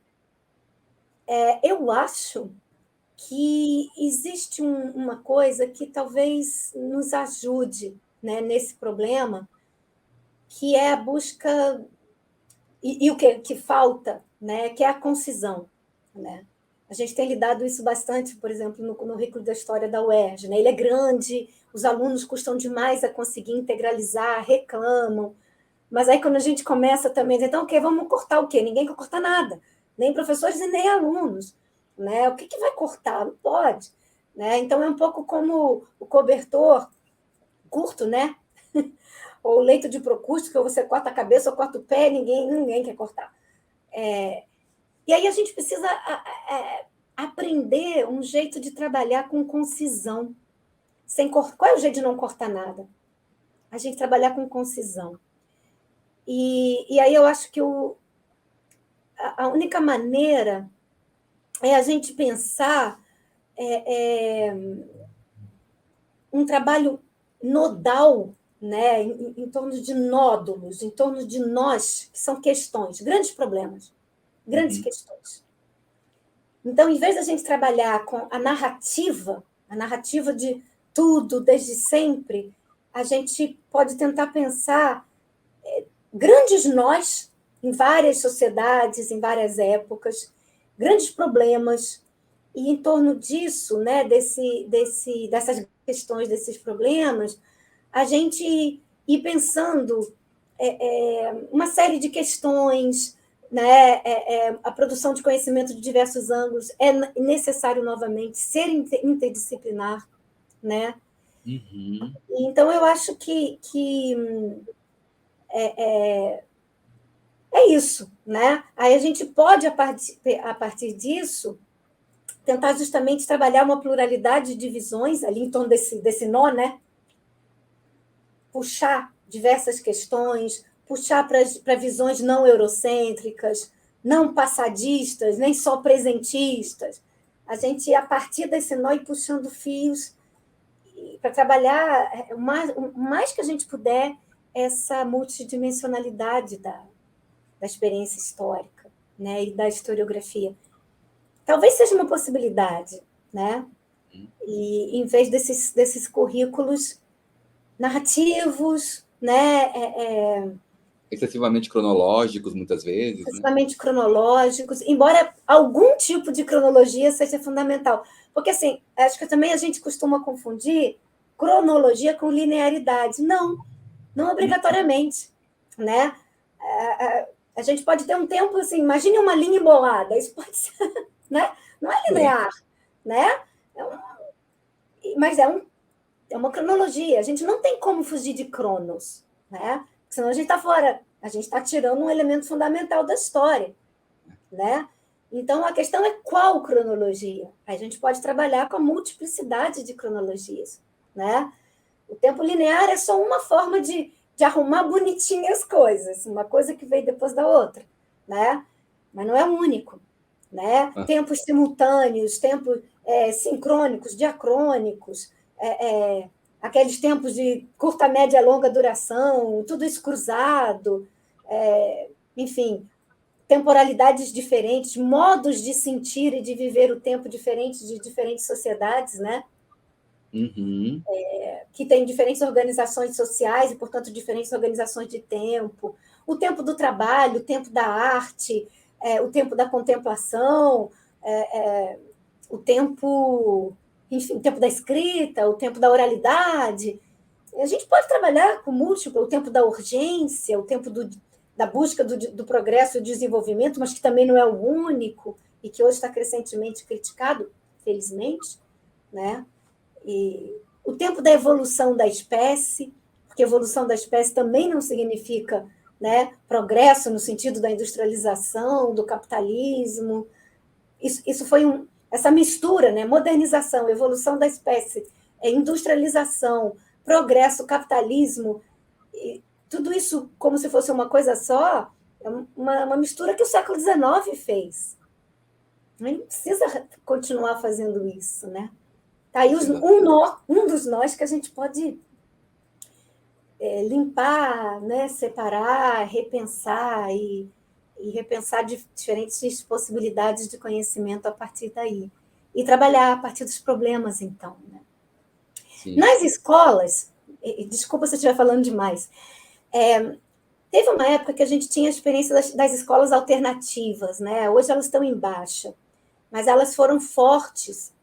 eu acho que existe uma coisa que talvez nos ajude, né, nesse problema, que é a busca, e o que falta, né, que é a concisão, né? A gente tem lidado isso bastante, por exemplo, no currículo da história da UERJ, né? Ele é grande, os alunos custam demais a conseguir integralizar, reclamam, mas aí quando a gente começa também, então, ok, vamos cortar o quê? Ninguém quer cortar nada, nem professores e nem alunos, né? O que vai cortar? Não pode, né? Então é um pouco como o cobertor curto, né? Ou o leito de Procústico, que você corta a cabeça ou corta o pé, ninguém quer cortar. E aí a gente precisa aprender um jeito de trabalhar com concisão. Qual é o jeito de não cortar nada? A gente trabalhar com concisão. E aí eu acho que a única maneira é a gente pensar um trabalho nodal, né, em torno de nódulos, em torno de nós, que são questões, grandes problemas, grandes questões. Então, em vez da gente trabalhar com a narrativa de tudo, desde sempre, a gente pode tentar pensar grandes nós em várias sociedades, em várias épocas, grandes problemas, e em torno disso, né, dessas questões, desses problemas, a gente ir pensando uma série de questões, né, a produção de conhecimento de diversos ângulos é necessário novamente ser interdisciplinar, né? Então eu acho que é isso, né? Aí a gente pode, a partir disso, tentar justamente trabalhar uma pluralidade de visões ali em torno desse nó, né? Puxar diversas questões, puxar para visões não eurocêntricas, não passadistas, nem só presentistas, a gente, a partir desse nó, ir puxando fios para trabalhar o mais que a gente puder essa multidimensionalidade da experiência histórica, né, e da historiografia. Talvez seja uma possibilidade, né? E em vez desses currículos narrativos, né, excessivamente cronológicos, muitas vezes. excessivamente, né, cronológicos, embora algum tipo de cronologia seja fundamental. Porque, assim, acho que também a gente costuma confundir cronologia com linearidade. Não obrigatoriamente, né? A gente pode ter um tempo assim, imagine uma linha embolada, isso pode ser, né? Não é linear, né? Mas é uma cronologia. A gente não tem como fugir de cronos, né? Senão a gente está fora, a gente está tirando um elemento fundamental da história, né? Então a questão é qual cronologia. A gente pode trabalhar com a multiplicidade de cronologias, né? O tempo linear é só uma forma de arrumar bonitinho as coisas, uma coisa que veio depois da outra, né? Mas não é único, né? Tempos simultâneos, tempos sincrônicos, diacrônicos, aqueles tempos de curta, média, longa duração, tudo isso cruzado, enfim, temporalidades diferentes, modos de sentir e de viver o tempo diferentes de diferentes sociedades, né? Uhum. Que tem diferentes organizações sociais e, portanto, diferentes organizações de tempo. O tempo do trabalho, o tempo da arte, o tempo da contemplação, o tempo, enfim, o tempo da escrita, o tempo da oralidade. A gente pode trabalhar com múltiplo, o tempo da urgência, o tempo da busca do progresso e do desenvolvimento, mas que também não é o único e que hoje está crescentemente criticado, felizmente, né? E o tempo da evolução da espécie, porque evolução da espécie também não significa, né, progresso no sentido da industrialização, do capitalismo. Isso foi essa mistura, né, modernização, evolução da espécie, industrialização, progresso, capitalismo, e tudo isso como se fosse uma coisa só, é uma mistura que o século XIX fez. Não precisa continuar fazendo isso, né? Tá aí um dos nós que a gente pode limpar, né, separar, repensar e repensar diferentes possibilidades de conhecimento a partir daí. E trabalhar a partir dos problemas, então. Né? Nas escolas, desculpa se eu estiver falando demais, teve uma época que a gente tinha a experiência das escolas alternativas, né? Hoje elas estão em baixa, mas elas foram fortes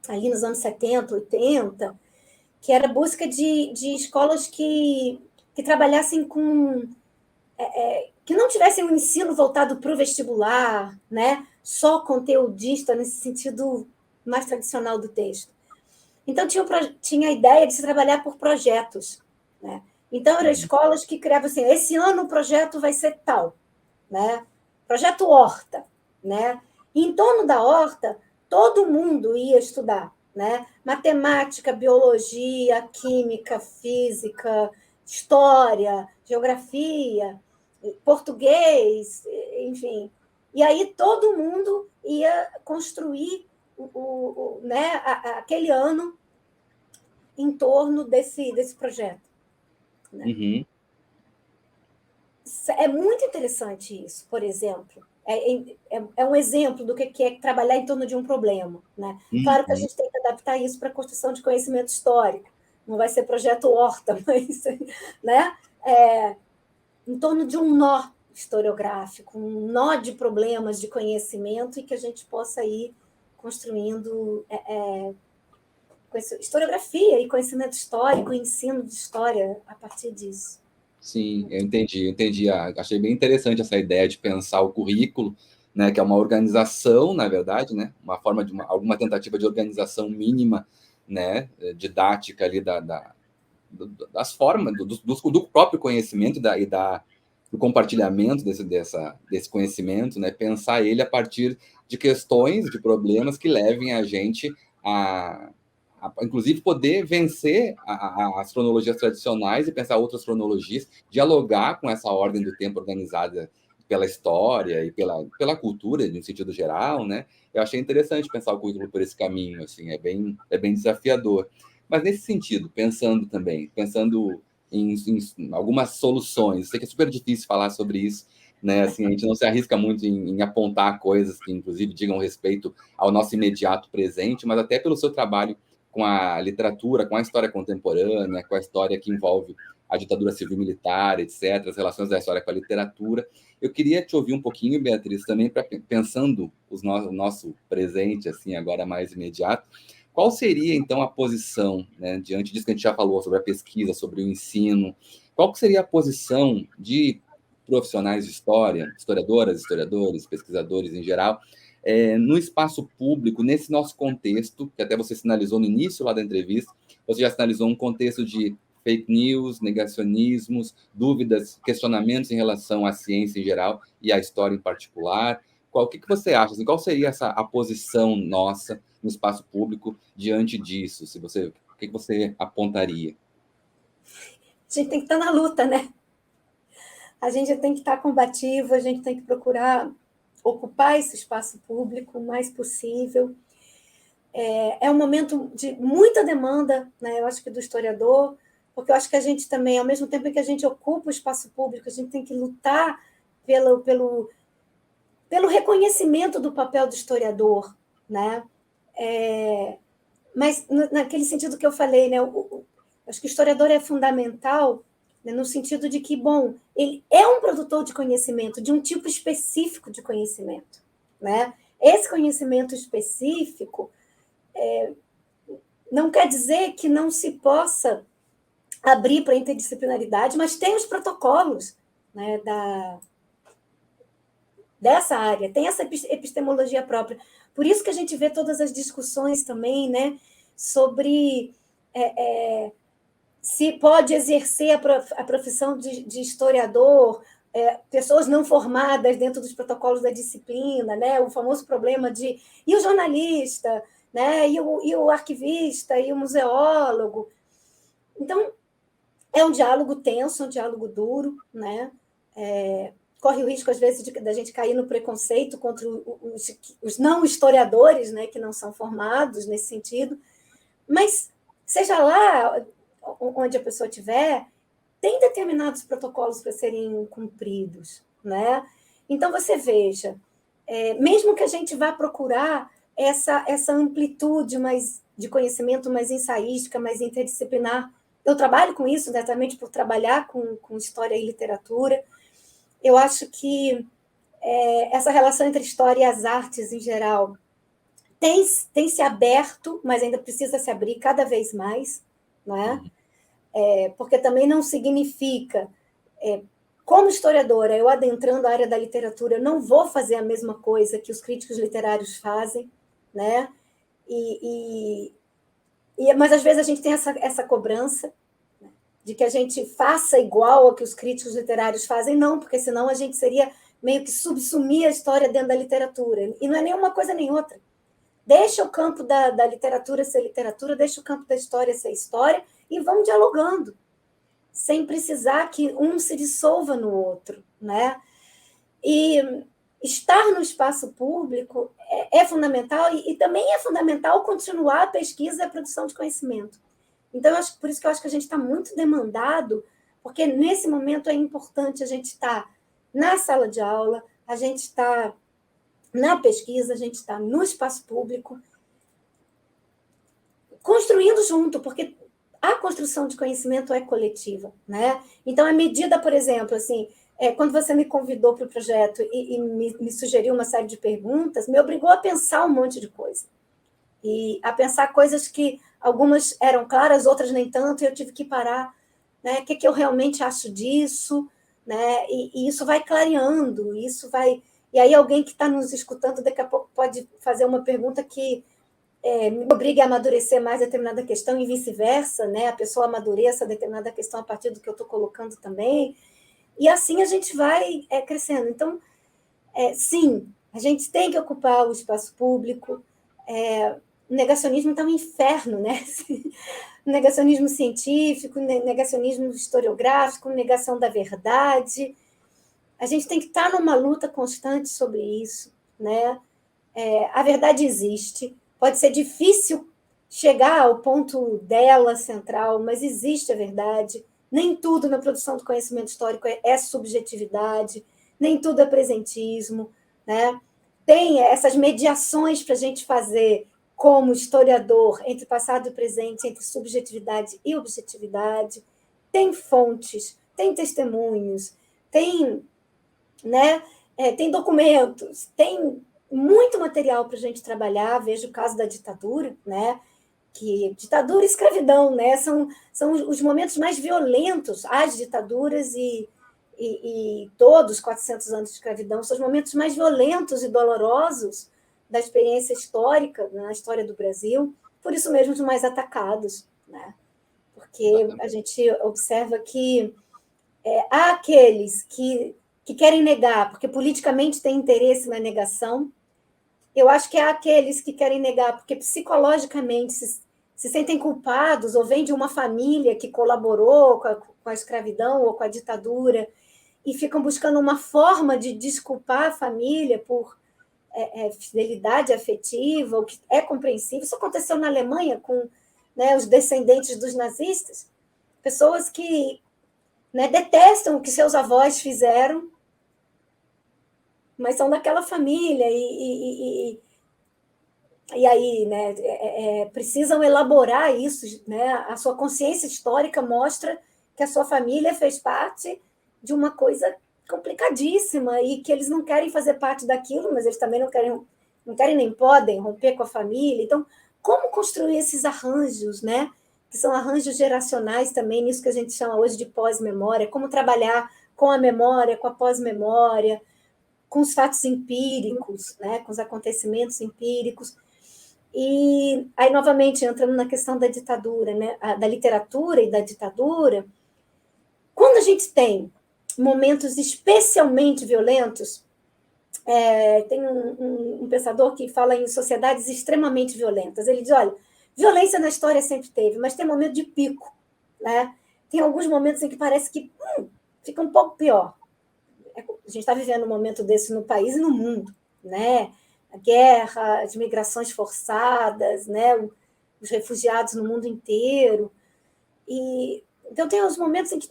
ali nos anos 70, 80, que era a busca de escolas que trabalhassem com... que não tivessem um ensino voltado para o vestibular, né? Só conteudista, nesse sentido mais tradicional do texto. Então, tinha a ideia de se trabalhar por projetos, né? Então, eram escolas que criavam assim, esse ano o projeto vai ser tal, né? Projeto Horta, né? E em torno da Horta, todo mundo ia estudar, né? Matemática, biologia, química, física, história, geografia, português, enfim. E aí todo mundo ia construir né, aquele ano em torno desse projeto. Né? Uhum. É muito interessante isso, por exemplo. É um exemplo do que é trabalhar em torno de um problema. Né? Claro que a gente tem que adaptar isso para a construção de conhecimento histórico. Não vai ser projeto Horta, mas né? Em torno de um nó historiográfico, um nó de problemas de conhecimento e que a gente possa ir construindo historiografia e conhecimento histórico, ensino de história a partir disso. Sim, eu entendi. Achei bem interessante essa ideia de pensar o currículo, né, que é uma organização, na verdade, né, uma forma de alguma tentativa de organização mínima, né, didática ali das formas, do próprio conhecimento e do compartilhamento desse conhecimento, né, pensar ele a partir de questões, de problemas que levem a gente a inclusive poder vencer as cronologias tradicionais e pensar outras cronologias, dialogar com essa ordem do tempo organizada pela história e pela cultura, de um sentido geral, né? Eu achei interessante pensar o currículo por esse caminho, assim, é bem desafiador. Mas nesse sentido, pensando em algumas soluções, sei que é super difícil falar sobre isso, né? Assim, a gente não se arrisca muito em apontar coisas que, inclusive, digam respeito ao nosso imediato presente, mas até pelo seu trabalho com a literatura, com a história contemporânea, com a história que envolve a ditadura civil-militar, etc., as relações da história com a literatura. Eu queria te ouvir um pouquinho, Beatriz, também, pensando o nosso presente, assim, agora mais imediato, qual seria, então, a posição, né, diante disso que a gente já falou, sobre a pesquisa, sobre o ensino, qual seria a posição de profissionais de história, historiadoras, historiadores, pesquisadores em geral, no espaço público, nesse nosso contexto, que até você sinalizou no início lá da entrevista, você já sinalizou um contexto de fake news, negacionismos, dúvidas, questionamentos em relação à ciência em geral e à história em particular. O que você acha? Assim, qual seria a posição nossa no espaço público diante disso? O que você apontaria? A gente tem que estar na luta, né? A gente tem que estar combativo, a gente tem que procurar ocupar esse espaço público o mais possível. É um momento de muita demanda, né? Eu acho que do historiador, porque eu acho que a gente também, ao mesmo tempo que a gente ocupa o espaço público, a gente tem que lutar pelo reconhecimento do papel do historiador, né? Mas naquele sentido que eu falei, né? Acho que o historiador é fundamental, né, no sentido de que, bom, ele é um produtor de conhecimento, de um tipo específico de conhecimento, né? Esse conhecimento específico não quer dizer que não se possa abrir para a interdisciplinaridade, mas tem os protocolos, né, dessa área, tem essa epistemologia própria. Por isso que a gente vê todas as discussões também, né, sobre se pode exercer a profissão de historiador, pessoas não formadas dentro dos protocolos da disciplina, né, o famoso problema de e o jornalista, né, e o arquivista, e o museólogo. Então, é um diálogo tenso, um diálogo duro, né? Corre o risco, às vezes, da gente cair no preconceito contra os não historiadores, né, que não são formados nesse sentido. Mas, seja lá onde a pessoa estiver, tem determinados protocolos para serem cumpridos, né? Então, você veja, mesmo que a gente vá procurar essa amplitude mais de conhecimento mais ensaística, mais interdisciplinar, eu trabalho com isso, exatamente por trabalhar com história e literatura. Eu acho que essa relação entre história e as artes, em geral, tem se aberto, mas ainda precisa se abrir cada vez mais, não é? Porque também não significa, como historiadora, eu adentrando a área da literatura, não vou fazer a mesma coisa que os críticos literários fazem, né? Mas às vezes a gente tem essa cobrança, né, de que a gente faça igual ao que os críticos literários fazem, não, porque senão a gente seria meio que subsumir a história dentro da literatura. E não é nem uma coisa nem outra. Deixa o campo da literatura ser literatura, deixa o campo da história ser história, e vamos dialogando, sem precisar que um se dissolva no outro, né? E estar no espaço público é fundamental, e também é fundamental continuar a pesquisa e a produção de conhecimento. Então, por isso que eu acho que a gente está muito demandado, porque nesse momento é importante a gente estar na sala de aula, a gente está na pesquisa, a gente está no espaço público, construindo junto, porque a construção de conhecimento é coletiva, né? Então, à medida, por exemplo, assim, quando você me convidou para o projeto e me sugeriu uma série de perguntas, me obrigou a pensar um monte de coisa. E a pensar coisas que algumas eram claras, outras nem tanto, e eu tive que parar, né? O que eu realmente acho disso, né? E isso vai clareando, isso vai... E aí alguém que está nos escutando daqui a pouco pode fazer uma pergunta que me obrigue a amadurecer mais determinada questão e vice-versa, né? A pessoa amadureça determinada questão a partir do que eu estou colocando também. E assim a gente vai crescendo. Então, sim, a gente tem que ocupar o espaço público. O negacionismo está um inferno, né? Negacionismo científico, negacionismo historiográfico, negação da verdade. a gente tem que estar numa luta constante sobre isso, né? A verdade existe, pode ser difícil chegar ao ponto dela central, mas existe a verdade. Nem tudo na produção do conhecimento histórico é subjetividade, nem tudo é presentismo, né? Tem essas mediações para a gente fazer como historiador entre passado e presente, entre subjetividade e objetividade. Tem fontes, tem testemunhos, tem, né, tem documentos, tem muito material para a gente trabalhar. Veja o caso da ditadura, né? Que ditadura e escravidão, né? São os momentos mais violentos, as ditaduras e todos os 400 anos de escravidão são os momentos mais violentos e dolorosos da experiência histórica, na história do Brasil, por isso mesmo os mais atacados, né? Porque a gente observa que há aqueles que querem negar, porque politicamente tem interesse na negação. Eu acho que há aqueles que querem negar porque psicologicamente se sentem culpados ou vêm de uma família que colaborou com a escravidão ou com a ditadura e ficam buscando uma forma de desculpar a família por fidelidade afetiva, o que é compreensível. Isso aconteceu na Alemanha com, né, os descendentes dos nazistas, pessoas que, né, detestam o que seus avós fizeram, mas são daquela família e aí, né, precisam elaborar isso, né? A sua consciência histórica mostra que a sua família fez parte de uma coisa complicadíssima e que eles não querem fazer parte daquilo, mas eles também não querem nem podem romper com a família. Então, como construir esses arranjos, né? Que são arranjos geracionais também, nisso que a gente chama hoje de pós-memória, como trabalhar com a memória, com a pós-memória, com os fatos empíricos, né? Com os acontecimentos empíricos. E aí, novamente, entrando na questão da ditadura, né? Da literatura e da ditadura, quando a gente tem momentos especialmente violentos, tem um pensador que fala em sociedades extremamente violentas. Ele diz, olha, violência na história sempre teve, mas tem momento de pico, né? Tem alguns momentos em que parece que fica um pouco pior. A gente está vivendo um momento desse no país e no mundo, né? A guerra, as migrações forçadas, né? Os refugiados no mundo inteiro. E então tem os momentos em que,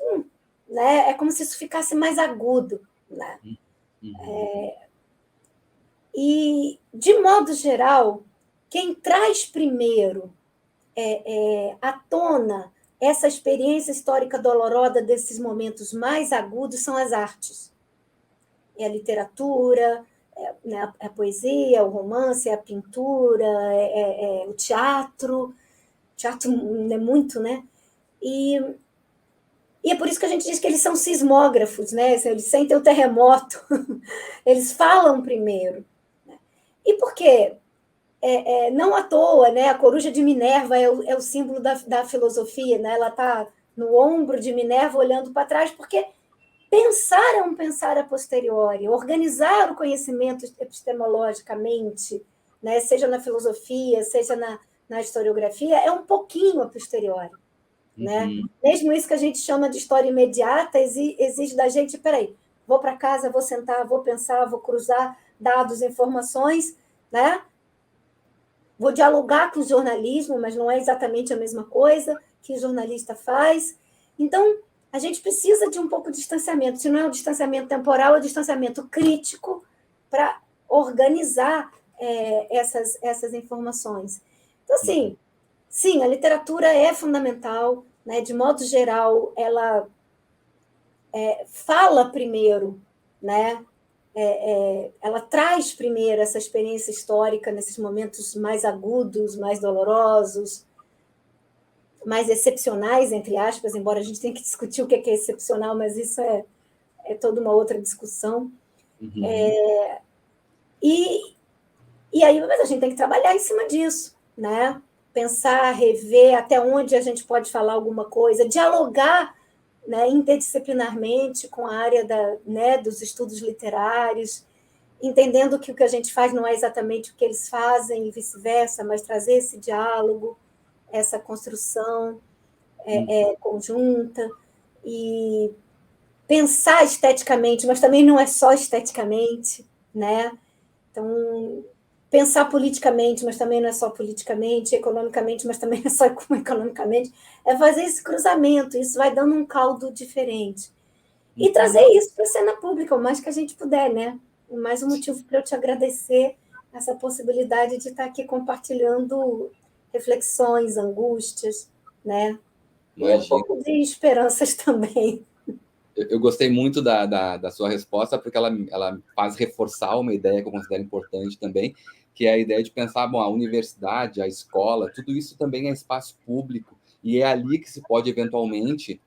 né? É como se isso ficasse mais agudo, né? E de modo geral, quem traz primeiro à tona essa experiência histórica dolorosa desses momentos mais agudos são as artes. É a literatura, né, a poesia, o romance, a pintura, o teatro. Teatro é muito, né? E é por isso que a gente diz que eles são sismógrafos, né? Eles sentem o terremoto, eles falam primeiro. E por quê? Não à toa, né? A coruja de Minerva é o símbolo da filosofia, né? Ela está no ombro de Minerva olhando para trás, porque pensar é um pensar a posteriori, organizar o conhecimento epistemologicamente, né? Seja na filosofia, seja na historiografia, é um pouquinho a posteriori. Né? Mesmo isso que a gente chama de história imediata exige da gente, peraí, vou para casa, vou sentar, vou pensar, vou cruzar dados, informações, né? Vou dialogar com o jornalismo, mas não é exatamente a mesma coisa que o jornalista faz. Então, a gente precisa de um pouco de distanciamento. Se não é um distanciamento temporal, é um distanciamento crítico para organizar essas informações. Então, assim, sim, a literatura é fundamental, né? De modo geral, ela fala primeiro, né? Ela traz primeiro essa experiência histórica nesses momentos mais agudos, mais dolorosos, mais excepcionais, entre aspas, embora a gente tenha que discutir o que é excepcional, mas isso é toda uma outra discussão. E aí, mas a gente tem que trabalhar em cima disso, né? Pensar, rever até onde a gente pode falar alguma coisa, dialogar, né, interdisciplinarmente com a área né, dos estudos literários, entendendo que o que a gente faz não é exatamente o que eles fazem e vice-versa, mas trazer esse diálogo, essa construção conjunta. E pensar esteticamente, mas também não é só esteticamente, né? Então, pensar politicamente, mas também não é só politicamente, economicamente, mas também não é só economicamente, é fazer esse cruzamento, isso vai dando um caldo diferente. E trazer isso para a cena pública, o mais que a gente puder, né? Mais um motivo para eu te agradecer essa possibilidade de estar aqui compartilhando reflexões, angústias, né? E um Imagina. pouco de esperanças também. Eu gostei muito da sua resposta, porque ela faz reforçar uma ideia que eu considero importante também, que é a ideia de pensar, bom, a universidade, a escola, tudo isso também é espaço público, e é ali que se pode, eventualmente,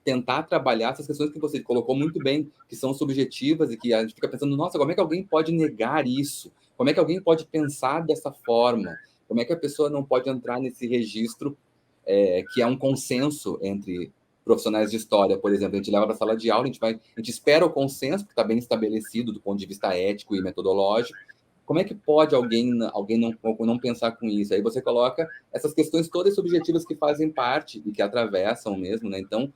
tentar trabalhar essas questões que você colocou muito bem, que são subjetivas e que a gente fica pensando, nossa, como é que alguém pode negar isso? Como é que alguém pode pensar dessa forma? Como é que a pessoa não pode entrar nesse registro que é um consenso entre profissionais de história, por exemplo, a gente leva para a sala de aula, a gente espera o consenso, que está bem estabelecido do ponto de vista ético e metodológico. Como é que pode alguém não pensar com isso? Aí você coloca essas questões todas subjetivas que fazem parte e que atravessam mesmo, né? Então,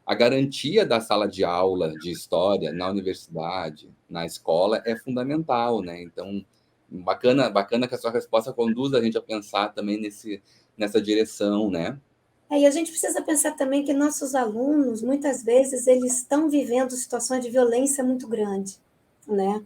a garantia da sala de aula de história na universidade, na escola, é fundamental, né? Então, bacana que a sua resposta conduza a gente a pensar também nessa direção, né? E a gente precisa pensar também que nossos alunos, muitas vezes, eles estão vivendo situações de violência muito grande, né?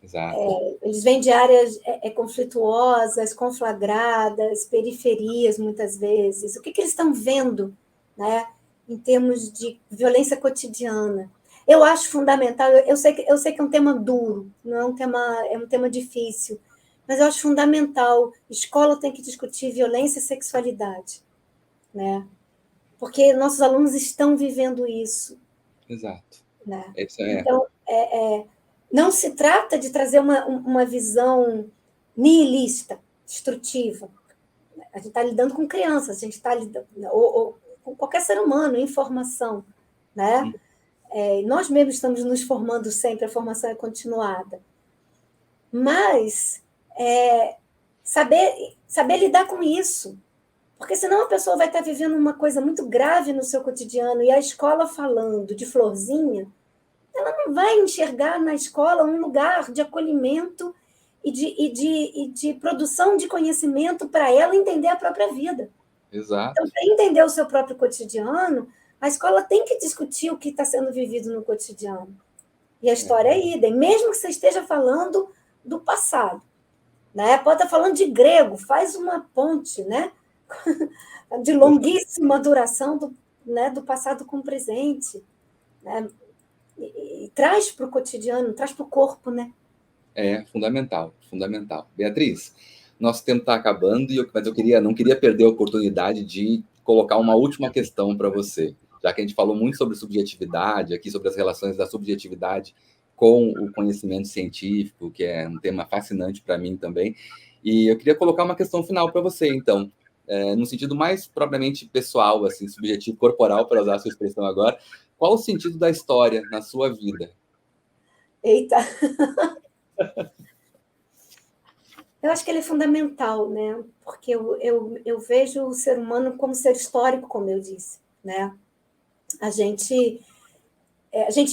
Exato. Eles vêm de áreas conflituosas, conflagradas, periferias, muitas vezes. O que eles estão vendo, né, em termos de violência cotidiana? Eu acho fundamental, eu sei que é um tema duro, não é um tema, é um tema difícil, mas eu acho fundamental. Escola tem que discutir violência e sexualidade, né? Porque nossos alunos estão vivendo isso. Exato. Né? Isso é. Então, não se trata de trazer uma visão nihilista, destrutiva. A gente está lidando com crianças, a gente está lidando, ou com qualquer ser humano, em formação. Né? Nós mesmos estamos nos formando sempre, a formação é continuada. Mas saber lidar com isso, porque senão a pessoa vai estar vivendo uma coisa muito grave no seu cotidiano e a escola falando de florzinha, ela não vai enxergar na escola um lugar de acolhimento e de produção de conhecimento para ela entender a própria vida. Exato. Então, para entender o seu próprio cotidiano, a escola tem que discutir o que está sendo vivido no cotidiano. E a história é idem, mesmo que você esteja falando do passado. Né? Pode estar falando de grego, faz uma ponte, né? De longuíssima duração do passado com o presente. Né? E traz para o cotidiano, traz para o corpo, né? É fundamental, fundamental. Beatriz, nosso tempo está acabando, mas eu não queria perder a oportunidade de colocar uma última questão para você, já que a gente falou muito sobre subjetividade aqui, sobre as relações da subjetividade com o conhecimento científico, que é um tema fascinante para mim também. E eu queria colocar uma questão final para você, então, no sentido mais propriamente pessoal, assim, subjetivo, corporal, para usar a sua expressão agora. Qual o sentido da história na sua vida? Eita! Eu acho que ele é fundamental, né? Porque eu vejo o ser humano como ser histórico, como eu disse, né? A gente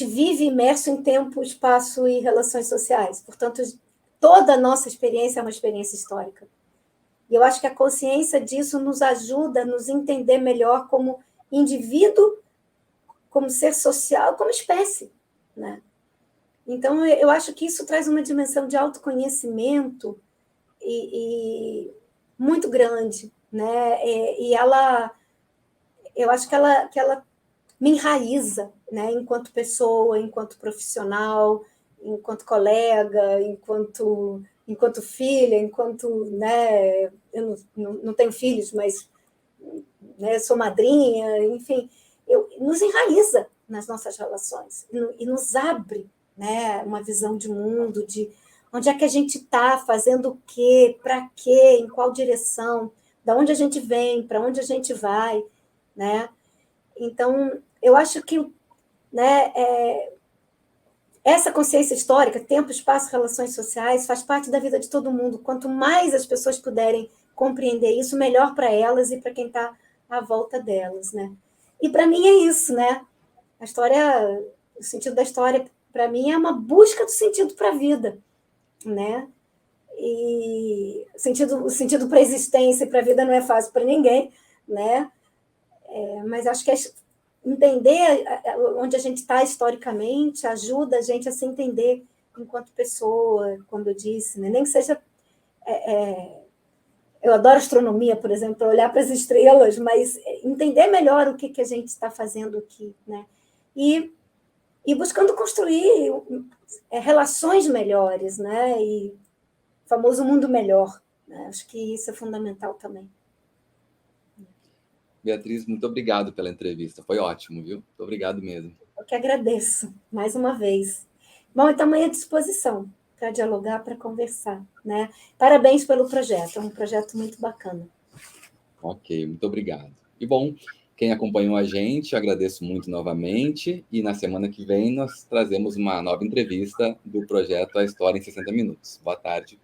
vive imerso em tempo, espaço e relações sociais. Portanto, toda a nossa experiência é uma experiência histórica. E eu acho que a consciência disso nos ajuda a nos entender melhor como indivíduo, como ser social, como espécie, né? Então, eu acho que isso traz uma dimensão de autoconhecimento e muito grande, né? E eu acho que ela me enraiza, né? Enquanto pessoa, enquanto profissional, enquanto colega, enquanto filha, enquanto, né? Eu não tenho filhos, mas, né, sou madrinha, enfim, nos enraiza nas nossas relações e nos abre, né, uma visão de mundo, de onde é que a gente está, fazendo o quê, para quê, em qual direção, da onde a gente vem, para onde a gente vai, né? Então, eu acho que, né, essa consciência histórica, tempo, espaço, relações sociais, faz parte da vida de todo mundo. Quanto mais as pessoas puderem compreender isso, melhor para elas e para quem está à volta delas, né? E para mim é isso, né? história, o sentido da história, para mim, é uma busca do sentido para a vida, né? E o sentido para a existência e para a vida não é fácil para ninguém, né? Mas acho que entender onde a gente está historicamente ajuda a gente a se entender enquanto pessoa, como eu disse, né? Nem que seja... eu adoro astronomia, por exemplo, para olhar para as estrelas, mas entender melhor o que a gente está fazendo aqui, né? E buscando construir relações melhores, né? E o famoso mundo melhor, né? Acho que isso é fundamental também. Beatriz, muito obrigado pela entrevista. Foi ótimo, viu? Muito obrigado mesmo. Eu que agradeço, mais uma vez. Bom, então, amanhã à disposição para dialogar, para conversar, né? Parabéns pelo projeto, é um projeto muito bacana. Ok, muito obrigado. E, bom, quem acompanhou a gente, agradeço muito novamente. E na semana que vem nós trazemos uma nova entrevista do projeto A História em 60 Minutos. Boa tarde.